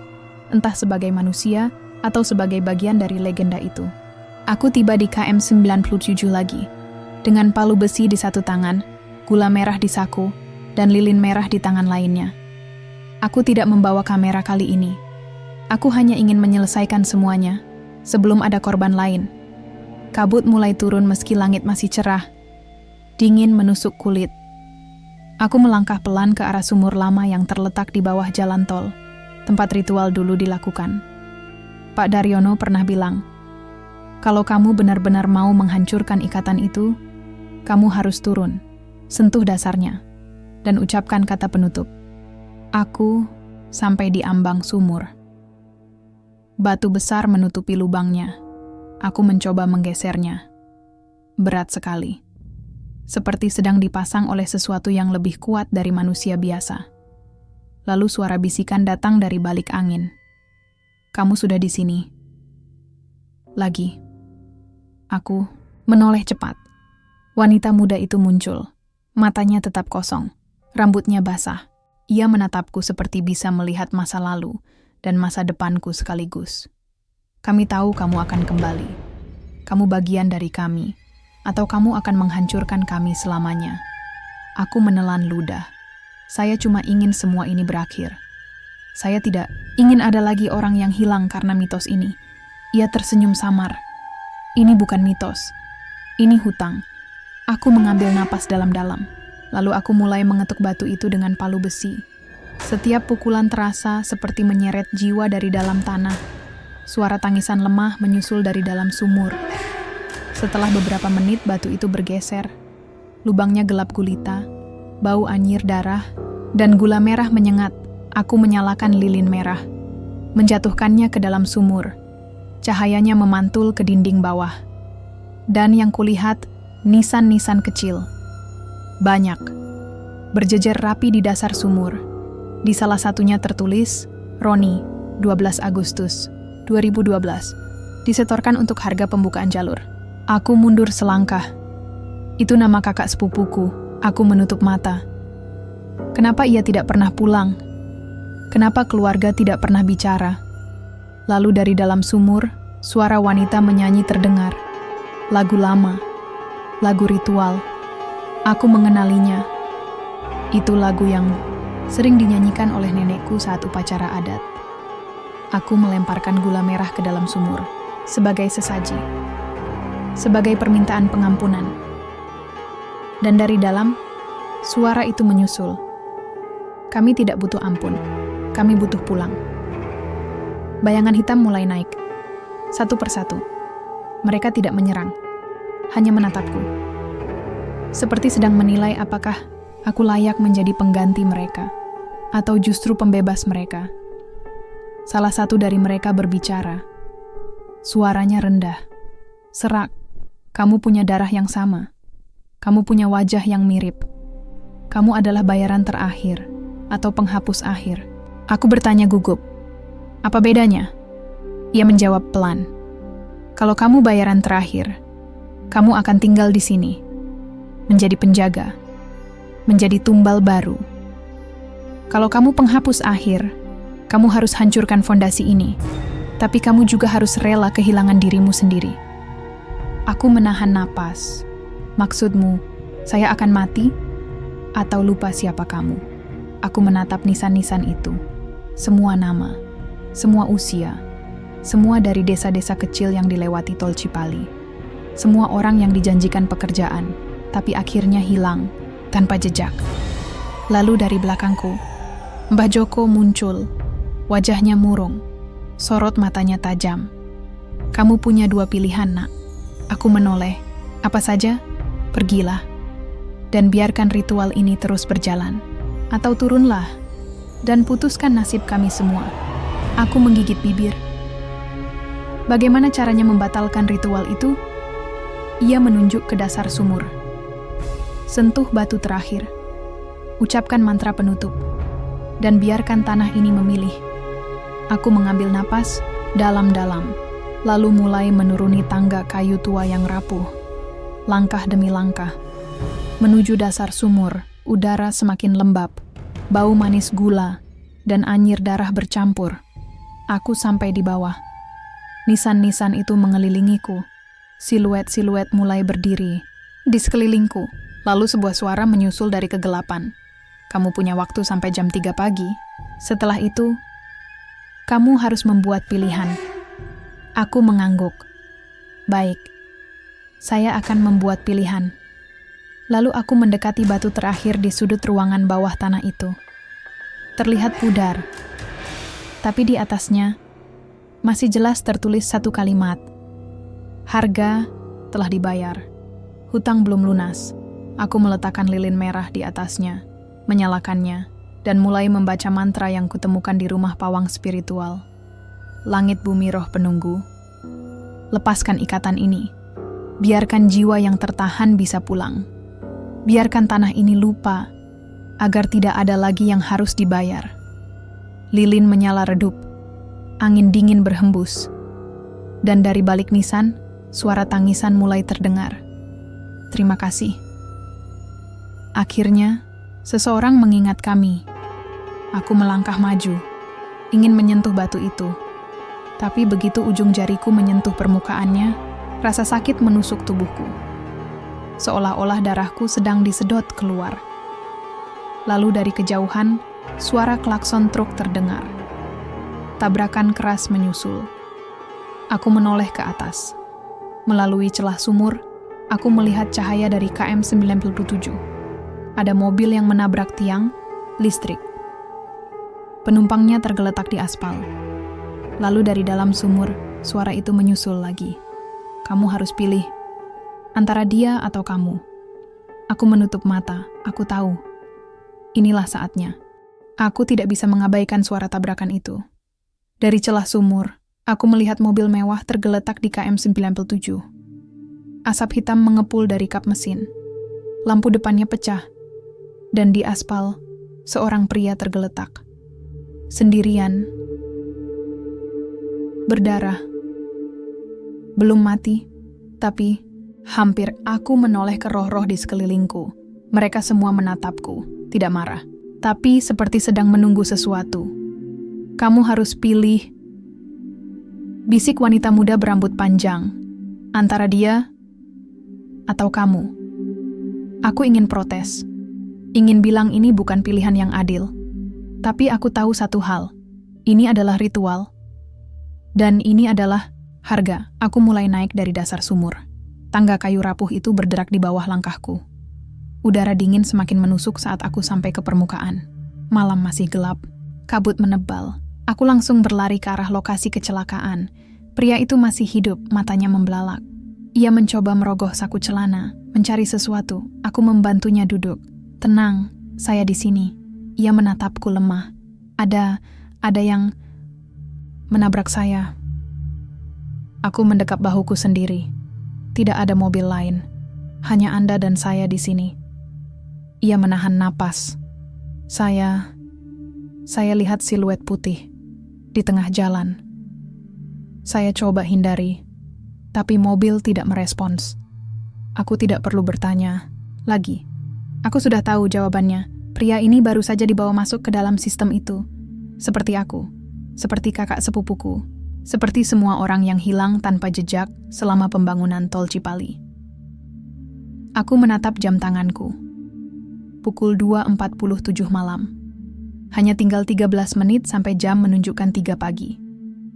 Entah sebagai manusia atau sebagai bagian dari legenda itu. Aku tiba di KM 97 lagi. Dengan palu besi di satu tangan, gula merah di saku, dan lilin merah di tangan lainnya. Aku tidak membawa kamera kali ini. Aku hanya ingin menyelesaikan semuanya sebelum ada korban lain. Kabut mulai turun meski langit masih cerah. Dingin menusuk kulit. Aku melangkah pelan ke arah sumur lama yang terletak di bawah jalan tol, tempat ritual dulu dilakukan. Pak Daryono pernah bilang, kalau kamu benar-benar mau menghancurkan ikatan itu, kamu harus turun, sentuh dasarnya, dan ucapkan kata penutup. Aku sampai di ambang sumur. Batu besar menutupi lubangnya. Aku mencoba menggesernya. Berat sekali. Seperti sedang dipasang oleh sesuatu yang lebih kuat dari manusia biasa. Lalu suara bisikan datang dari balik angin. Kamu sudah di sini. Lagi. Aku menoleh cepat. Wanita muda itu muncul. Matanya tetap kosong. Rambutnya basah. Ia menatapku seperti bisa melihat masa lalu dan masa depanku sekaligus. Kami tahu kamu akan kembali. Kamu bagian dari kami. Atau kamu akan menghancurkan kami selamanya. Aku menelan ludah. Saya cuma ingin semua ini berakhir. Saya tidak ingin ada lagi orang yang hilang karena mitos ini. Ia tersenyum samar. Ini bukan mitos. Ini hutang. Aku mengambil napas dalam-dalam. Lalu aku mulai mengetuk batu itu dengan palu besi. Setiap pukulan terasa seperti menyeret jiwa dari dalam tanah. Suara tangisan lemah menyusul dari dalam sumur. Setelah beberapa menit batu itu bergeser. Lubangnya gelap gulita, bau anyir darah, dan gula merah menyengat. Aku menyalakan lilin merah, menjatuhkannya ke dalam sumur. Cahayanya memantul ke dinding bawah. Dan yang kulihat, nisan-nisan kecil. Banyak. Berjejer rapi di dasar sumur. Di salah satunya tertulis, Roni, 12 Agustus 2012. Disetorkan untuk harga pembukaan jalur. Aku mundur selangkah. Itu nama kakak sepupuku. Aku menutup mata. Kenapa ia tidak pernah pulang? Kenapa keluarga tidak pernah bicara? Lalu dari dalam sumur, suara wanita menyanyi terdengar. Lagu lama, lagu ritual. Aku mengenalinya. Itu lagu yang sering dinyanyikan oleh nenekku saat upacara adat. Aku melemparkan gula merah ke dalam sumur sebagai sesaji, sebagai permintaan pengampunan. Dan dari dalam, suara itu menyusul. Kami tidak butuh ampun, kami butuh pulang. Bayangan hitam mulai naik, satu persatu. Mereka tidak menyerang, hanya menatapku. Seperti sedang menilai apakah aku layak menjadi pengganti mereka, atau justru pembebas mereka. Salah satu dari mereka berbicara. Suaranya rendah, serak. Kamu punya darah yang sama. Kamu punya wajah yang mirip. Kamu adalah bayaran terakhir, atau penghapus akhir. Aku bertanya gugup. Apa bedanya? Ia menjawab pelan. Kalau kamu bayaran terakhir, kamu akan tinggal di sini. Menjadi penjaga. Menjadi tumbal baru. Kalau kamu penghapus akhir, kamu harus hancurkan fondasi ini. Tapi kamu juga harus rela kehilangan dirimu sendiri. Aku menahan napas. Maksudmu, saya akan mati? Atau lupa siapa kamu? Aku menatap nisan-nisan itu. Semua nama, semua usia, semua dari desa-desa kecil yang dilewati tol Cipali. Semua orang yang dijanjikan pekerjaan, tapi akhirnya hilang, tanpa jejak. Lalu dari belakangku, Mbah Joko muncul. Wajahnya murung, sorot matanya tajam. Kamu punya dua pilihan, nak. Aku menoleh. Apa saja? Pergilah. Dan biarkan ritual ini terus berjalan. Atau turunlah. Dan putuskan nasib kami semua. Aku menggigit bibir. Bagaimana caranya membatalkan ritual itu? Ia menunjuk ke dasar sumur. Sentuh batu terakhir. Ucapkan mantra penutup. Dan biarkan tanah ini memilih. Aku mengambil napas dalam-dalam. Lalu mulai menuruni tangga kayu tua yang rapuh. Langkah demi langkah. Menuju dasar sumur, udara semakin lembab. Bau manis gula dan anyir darah bercampur. Aku sampai di bawah. Nisan-nisan itu mengelilingiku. Siluet-siluet mulai berdiri di sekelilingku. Lalu sebuah suara menyusul dari kegelapan. Kamu punya waktu sampai jam 3 pagi. Setelah itu, kamu harus membuat pilihan. Aku mengangguk. Baik, saya akan membuat pilihan. Lalu aku mendekati batu terakhir di sudut ruangan bawah tanah itu. Terlihat pudar, tapi di atasnya masih jelas tertulis satu kalimat. Harga telah dibayar. Hutang belum lunas. Aku meletakkan lilin merah di atasnya, menyalakannya, dan mulai membaca mantra yang kutemukan di rumah pawang spiritual. Langit bumi roh penunggu, lepaskan ikatan ini. Biarkan jiwa yang tertahan bisa pulang. Biarkan tanah ini lupa, agar tidak ada lagi yang harus dibayar. Lilin menyala redup, angin dingin berhembus, dan dari balik nisan, suara tangisan mulai terdengar. Terima kasih. Akhirnya, seseorang mengingat kami. Aku melangkah maju, ingin menyentuh batu itu. Tapi begitu ujung jariku menyentuh permukaannya, rasa sakit menusuk tubuhku. Seolah-olah darahku sedang disedot keluar. Lalu dari kejauhan, suara klakson truk terdengar. Tabrakan keras menyusul. Aku menoleh ke atas. Melalui celah sumur, aku melihat cahaya dari KM 97. Ada mobil yang menabrak tiang listrik. Penumpangnya tergeletak di aspal. Lalu dari dalam sumur, suara itu menyusul lagi. Kamu harus pilih, antara dia atau kamu. Aku menutup mata, aku tahu. Inilah saatnya. Aku tidak bisa mengabaikan suara tabrakan itu. Dari celah sumur, aku melihat mobil mewah tergeletak di KM 97. Asap hitam mengepul dari kap mesin. Lampu depannya pecah. Dan di aspal, seorang pria tergeletak. Sendirian. Berdarah. Belum mati, tapi hampir aku menoleh ke roh-roh di sekelilingku. Mereka semua menatapku, tidak marah, tapi seperti sedang menunggu sesuatu. Kamu harus pilih. Bisik wanita muda berambut panjang. Antara dia atau kamu. Aku ingin protes. Ingin bilang ini bukan pilihan yang adil. Tapi aku tahu satu hal. Ini adalah ritual. Dan ini adalah harga. Aku mulai naik dari dasar sumur. Tangga kayu rapuh itu berderak di bawah langkahku. Udara dingin semakin menusuk saat aku sampai ke permukaan. Malam masih gelap. Kabut menebal. Aku langsung berlari ke arah lokasi kecelakaan. Pria itu masih hidup, matanya membelalak. Ia mencoba merogoh saku celana, mencari sesuatu. Aku membantunya duduk. Tenang, saya di sini. Ia menatapku lemah. Ada yang menabrak saya. Aku mendekap bahuku sendiri. Tidak ada mobil lain. Hanya Anda dan saya di sini. Ia menahan napas. Saya lihat siluet putih di tengah jalan. Saya coba hindari, tapi mobil tidak merespons. Aku tidak perlu bertanya lagi. Aku sudah tahu jawabannya. Pria ini baru saja dibawa masuk ke dalam sistem itu. Seperti aku, seperti kakak sepupuku, seperti semua orang yang hilang tanpa jejak selama pembangunan tol Cipali. Aku menatap jam tanganku. Pukul 2.47 malam. Hanya tinggal 13 menit sampai jam menunjukkan 3 pagi.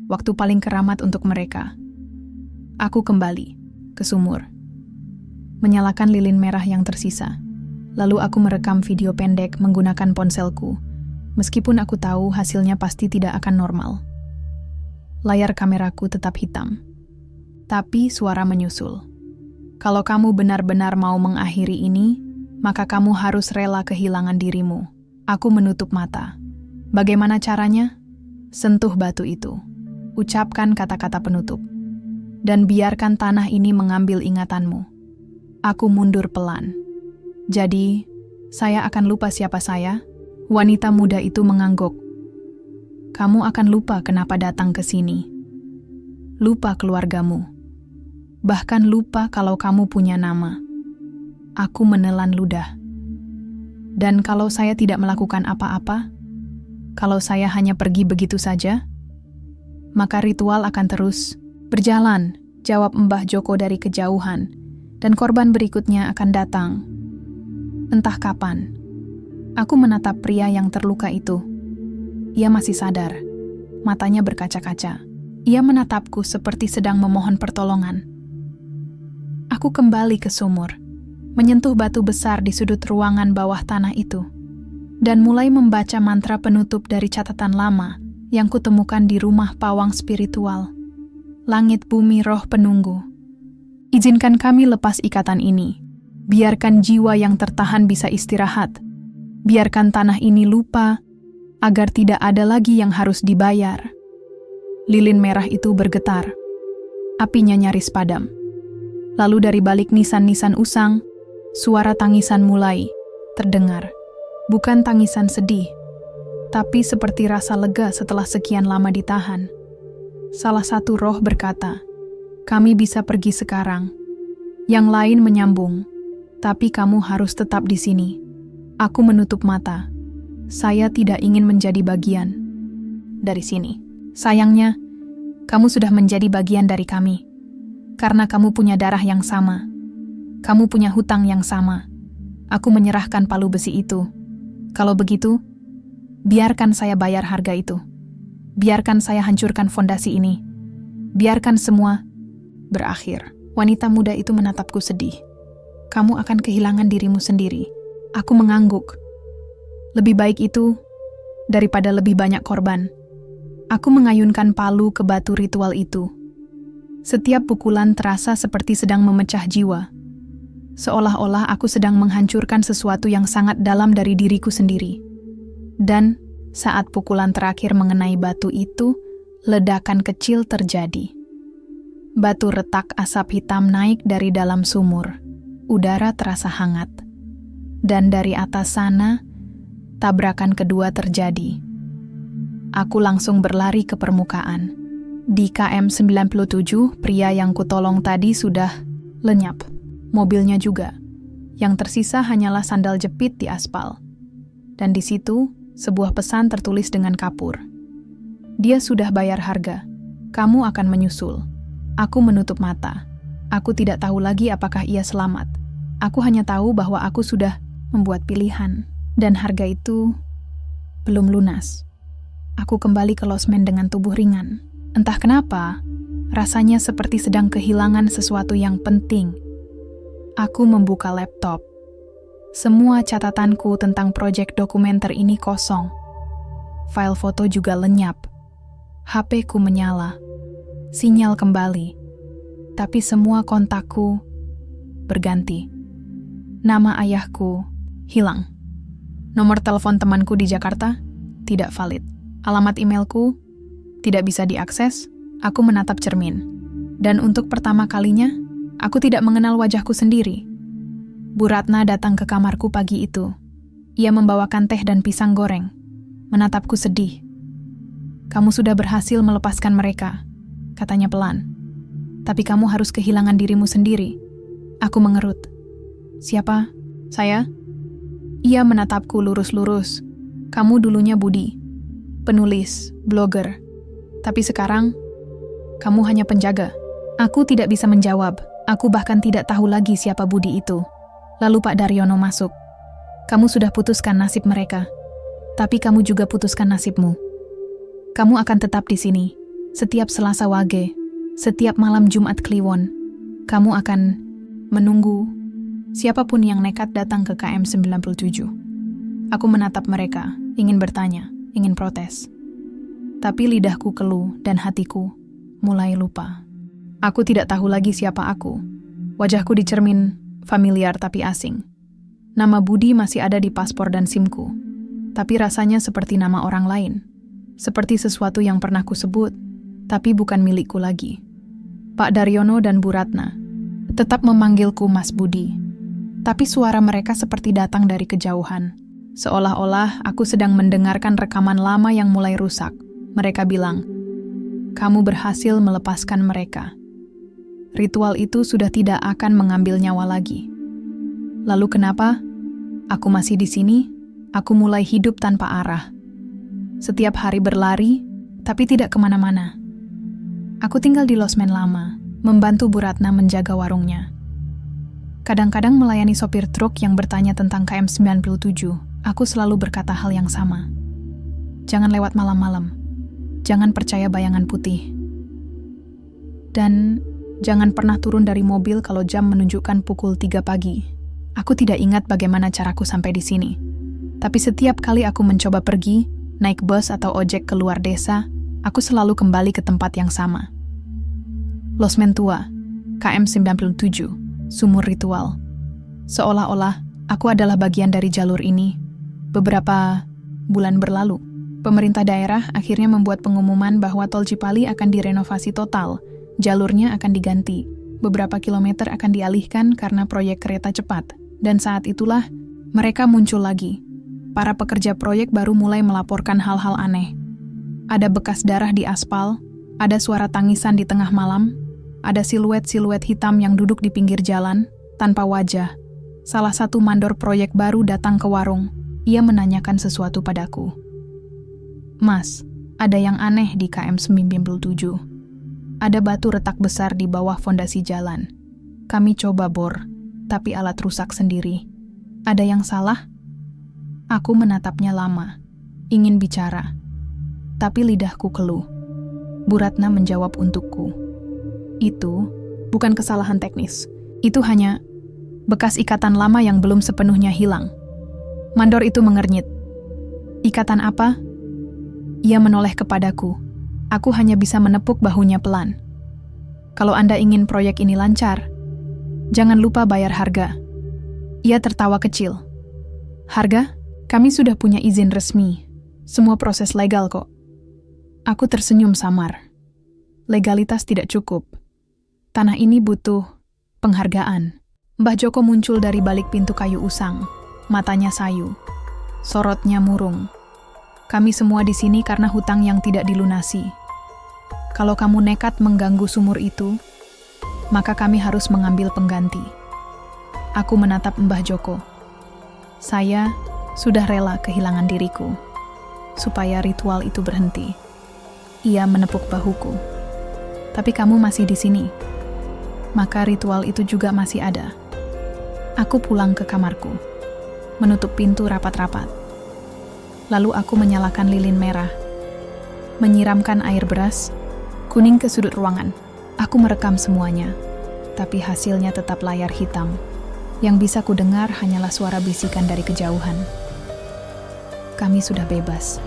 Waktu paling keramat untuk mereka. Aku kembali ke sumur. Menyalakan lilin merah yang tersisa. Lalu aku merekam video pendek menggunakan ponselku. Meskipun aku tahu hasilnya pasti tidak akan normal. Layar kameraku tetap hitam. Tapi suara menyusul. Kalau kamu benar-benar mau mengakhiri ini, maka kamu harus rela kehilangan dirimu. Aku menutup mata. Bagaimana caranya? Sentuh batu itu. Ucapkan kata-kata penutup. Dan biarkan tanah ini mengambil ingatanmu. Aku mundur pelan. Jadi, saya akan lupa siapa saya? Wanita muda itu mengangguk. Kamu akan lupa kenapa datang ke sini. Lupa keluargamu. Bahkan lupa kalau kamu punya nama. Aku menelan ludah. Dan kalau saya tidak melakukan apa-apa, kalau saya hanya pergi begitu saja, maka ritual akan terus berjalan, jawab Mbah Joko dari kejauhan, dan korban berikutnya akan datang. Entah kapan. Aku menatap pria yang terluka itu. Ia masih sadar. Matanya berkaca-kaca. Ia menatapku seperti sedang memohon pertolongan. Aku kembali ke sumur. Menyentuh batu besar di sudut ruangan bawah tanah itu, dan mulai membaca mantra penutup dari catatan lama yang kutemukan di rumah pawang spiritual. Langit bumi roh penunggu. Izinkan kami lepas ikatan ini. Biarkan jiwa yang tertahan bisa istirahat. Biarkan tanah ini lupa, agar tidak ada lagi yang harus dibayar. Lilin merah itu bergetar. Apinya nyaris padam. Lalu dari balik nisan-nisan usang, suara tangisan mulai terdengar. Bukan tangisan sedih, tapi seperti rasa lega setelah sekian lama ditahan. Salah satu roh berkata, "Kami bisa pergi sekarang." Yang lain menyambung, "Tapi kamu harus tetap di sini." Aku menutup mata. Saya tidak ingin menjadi bagian dari sini. Sayangnya, kamu sudah menjadi bagian dari kami. Karena kamu punya darah yang sama. Kamu punya hutang yang sama. Aku menyerahkan palu besi itu. Kalau begitu, biarkan saya bayar harga itu. Biarkan saya hancurkan fondasi ini. Biarkan semua berakhir. Wanita muda itu menatapku sedih. Kamu akan kehilangan dirimu sendiri. Aku mengangguk. Lebih baik itu daripada lebih banyak korban. Aku mengayunkan palu ke batu ritual itu. Setiap pukulan terasa seperti sedang memecah jiwa. Seolah-olah aku sedang menghancurkan sesuatu yang sangat dalam dari diriku sendiri. Dan saat pukulan terakhir mengenai batu itu, ledakan kecil terjadi. Batu retak asap hitam naik dari dalam sumur. Udara terasa hangat. Dan dari atas sana, tabrakan kedua terjadi. Aku langsung berlari ke permukaan. Di KM 97, pria yang kutolong tadi sudah lenyap. Mobilnya juga. Yang tersisa hanyalah sandal jepit di aspal. Dan di situ, sebuah pesan tertulis dengan kapur. Dia sudah bayar harga. Kamu akan menyusul. Aku menutup mata. Aku tidak tahu lagi apakah ia selamat. Aku hanya tahu bahwa aku sudah membuat pilihan. Dan harga itu belum lunas. Aku kembali ke losmen dengan tubuh ringan. Entah kenapa, rasanya seperti sedang kehilangan sesuatu yang penting. Aku membuka laptop. Semua catatanku tentang proyek dokumenter ini kosong. File foto juga lenyap. HP-ku menyala. Sinyal kembali. Tapi semua kontakku berganti. Nama ayahku hilang. Nomor telepon temanku di Jakarta tidak valid. Alamat emailku tidak bisa diakses. Aku menatap cermin. Dan untuk pertama kalinya, aku tidak mengenal wajahku sendiri. Bu Ratna datang ke kamarku pagi itu. Ia membawakan teh dan pisang goreng. Menatapku sedih. Kamu sudah berhasil melepaskan mereka, katanya pelan. Tapi kamu harus kehilangan dirimu sendiri. Aku mengerut. Siapa? Saya? Ia menatapku lurus-lurus. Kamu dulunya Budi. Penulis, blogger. Tapi sekarang, kamu hanya penjaga. Aku tidak bisa menjawab. Aku bahkan tidak tahu lagi siapa Budi itu. Lalu Pak Daryono masuk. Kamu sudah putuskan nasib mereka. Tapi kamu juga putuskan nasibmu. Kamu akan tetap di sini. Setiap Selasa Wage, setiap malam Jumat Kliwon. Kamu akan menunggu siapapun yang nekat datang ke KM 97. Aku menatap mereka, ingin bertanya, ingin protes. Tapi lidahku keluh dan hatiku mulai lupa. Aku tidak tahu lagi siapa aku. Wajahku di cermin familiar tapi asing. Nama Budi masih ada di paspor dan SIM-ku. Tapi rasanya seperti nama orang lain. Seperti sesuatu yang pernah kusebut, tapi bukan milikku lagi. Pak Daryono dan Bu Ratna tetap memanggilku Mas Budi. Tapi suara mereka seperti datang dari kejauhan. Seolah-olah aku sedang mendengarkan rekaman lama yang mulai rusak. Mereka bilang, kamu berhasil melepaskan mereka. Ritual itu sudah tidak akan mengambil nyawa lagi. Lalu kenapa? Aku masih di sini. Aku mulai hidup tanpa arah. Setiap hari berlari, tapi tidak kemana-mana. Aku tinggal di losmen lama, membantu Bu Ratna menjaga warungnya. Kadang-kadang melayani sopir truk yang bertanya tentang KM 97, aku selalu berkata hal yang sama. Jangan lewat malam-malam. Jangan percaya bayangan putih. Dan jangan pernah turun dari mobil kalau jam menunjukkan pukul 3 pagi. Aku tidak ingat bagaimana caraku sampai di sini. Tapi setiap kali aku mencoba pergi, naik bus atau ojek keluar desa, aku selalu kembali ke tempat yang sama. Losmen tua, KM 97, sumur ritual. Seolah-olah aku adalah bagian dari jalur ini. Beberapa bulan berlalu, pemerintah daerah akhirnya membuat pengumuman bahwa Tol Cipali akan direnovasi total. Jalurnya akan diganti. Beberapa kilometer akan dialihkan karena proyek kereta cepat. Dan saat itulah mereka muncul lagi. Para pekerja proyek baru mulai melaporkan hal-hal aneh. Ada bekas darah di aspal, ada suara tangisan di tengah malam, ada siluet-siluet hitam yang duduk di pinggir jalan, tanpa wajah. Salah satu mandor proyek baru datang ke warung. Ia menanyakan sesuatu padaku. Mas, ada yang aneh di KM 97. Ada batu retak besar di bawah fondasi jalan. Kami coba bor, tapi alat rusak sendiri. Ada yang salah? Aku menatapnya lama, ingin bicara. Tapi lidahku keluh. Bu Ratna menjawab untukku. Itu bukan kesalahan teknis. Itu hanya bekas ikatan lama yang belum sepenuhnya hilang. Mandor itu mengernyit. Ikatan apa? Ia menoleh kepadaku. Aku hanya bisa menepuk bahunya pelan. Kalau Anda ingin proyek ini lancar, jangan lupa bayar harga. Ia tertawa kecil. Harga? Kami sudah punya izin resmi. Semua proses legal kok. Aku tersenyum samar. Legalitas tidak cukup. Tanah ini butuh penghargaan. Mbah Joko muncul dari balik pintu kayu usang. Matanya sayu. Sorotnya murung. Kami semua di sini karena hutang yang tidak dilunasi. Kalau kamu nekat mengganggu sumur itu, maka kami harus mengambil pengganti. Aku menatap Mbah Joko. Saya sudah rela kehilangan diriku, supaya ritual itu berhenti. Ia menepuk bahuku. Tapi kamu masih di sini. Maka ritual itu juga masih ada. Aku pulang ke kamarku, menutup pintu rapat-rapat. Lalu aku menyalakan lilin merah, menyiramkan air beras, kuning ke sudut ruangan. Aku merekam semuanya, tapi hasilnya tetap layar hitam. Yang bisa kudengar hanyalah suara bisikan dari kejauhan. Kami sudah bebas.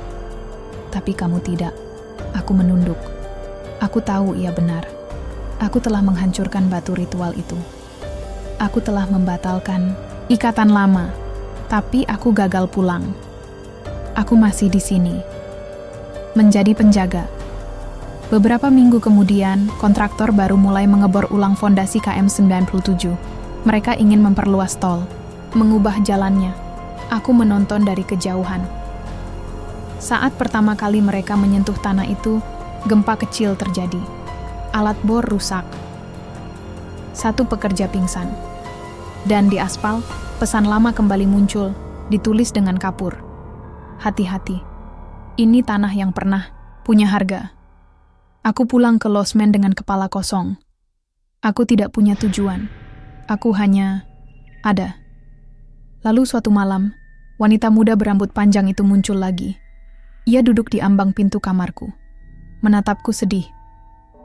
Tapi kamu tidak. Aku menunduk. Aku tahu ia benar. Aku telah menghancurkan batu ritual itu. Aku telah membatalkan ikatan lama, tapi aku gagal pulang. Aku masih di sini, menjadi penjaga. Beberapa minggu kemudian, kontraktor baru mulai mengebor ulang fondasi KM 97. Mereka ingin memperluas tol, mengubah jalannya. Aku menonton dari kejauhan. Saat pertama kali mereka menyentuh tanah itu, gempa kecil terjadi. Alat bor rusak. Satu pekerja pingsan. Dan di aspal, pesan lama kembali muncul, ditulis dengan kapur. Hati-hati. Ini tanah yang pernah punya harga. Aku pulang ke losmen dengan kepala kosong. Aku tidak punya tujuan. Aku hanya ada. Lalu suatu malam, wanita muda berambut panjang itu muncul lagi. Ia duduk di ambang pintu kamarku. Menatapku sedih.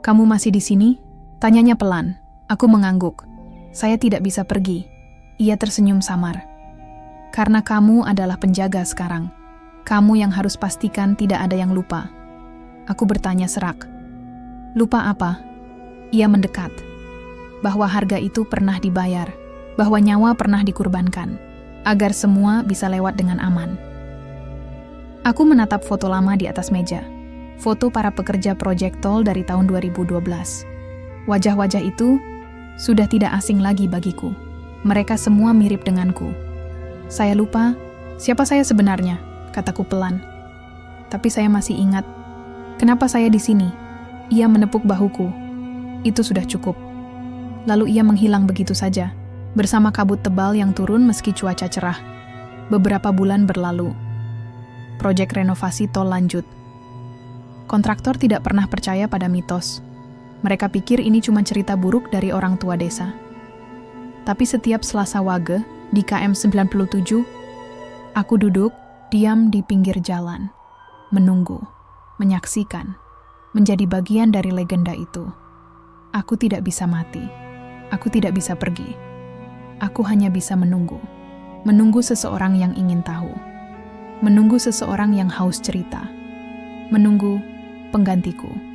"Kamu masih di sini?" Tanyanya pelan. Aku mengangguk. Saya tidak bisa pergi. Ia tersenyum samar. Karena kamu adalah penjaga sekarang. Kamu yang harus pastikan tidak ada yang lupa. Aku bertanya serak. Lupa apa? Ia mendekat. Bahwa harga itu pernah dibayar. Bahwa nyawa pernah dikurbankan. Agar semua bisa lewat dengan aman. Aku menatap foto lama di atas meja. Foto para pekerja proyek tol dari tahun 2012. Wajah-wajah itu sudah tidak asing lagi bagiku. Mereka semua mirip denganku. Saya lupa siapa saya sebenarnya, kataku pelan. Tapi saya masih ingat. Kenapa saya di sini? Ia menepuk bahuku. Itu sudah cukup. Lalu ia menghilang begitu saja, bersama kabut tebal yang turun meski cuaca cerah. Beberapa bulan berlalu. Proyek renovasi tol lanjut. Kontraktor tidak pernah percaya pada mitos. Mereka pikir ini cuma cerita buruk dari orang tua desa. Tapi setiap Selasa Wage di KM 97, aku duduk diam di pinggir jalan, menunggu, menyaksikan, menjadi bagian dari legenda itu. Aku tidak bisa mati. Aku tidak bisa pergi. Aku hanya bisa menunggu. Menunggu seseorang yang ingin tahu. Menunggu seseorang yang haus cerita. Menunggu penggantiku.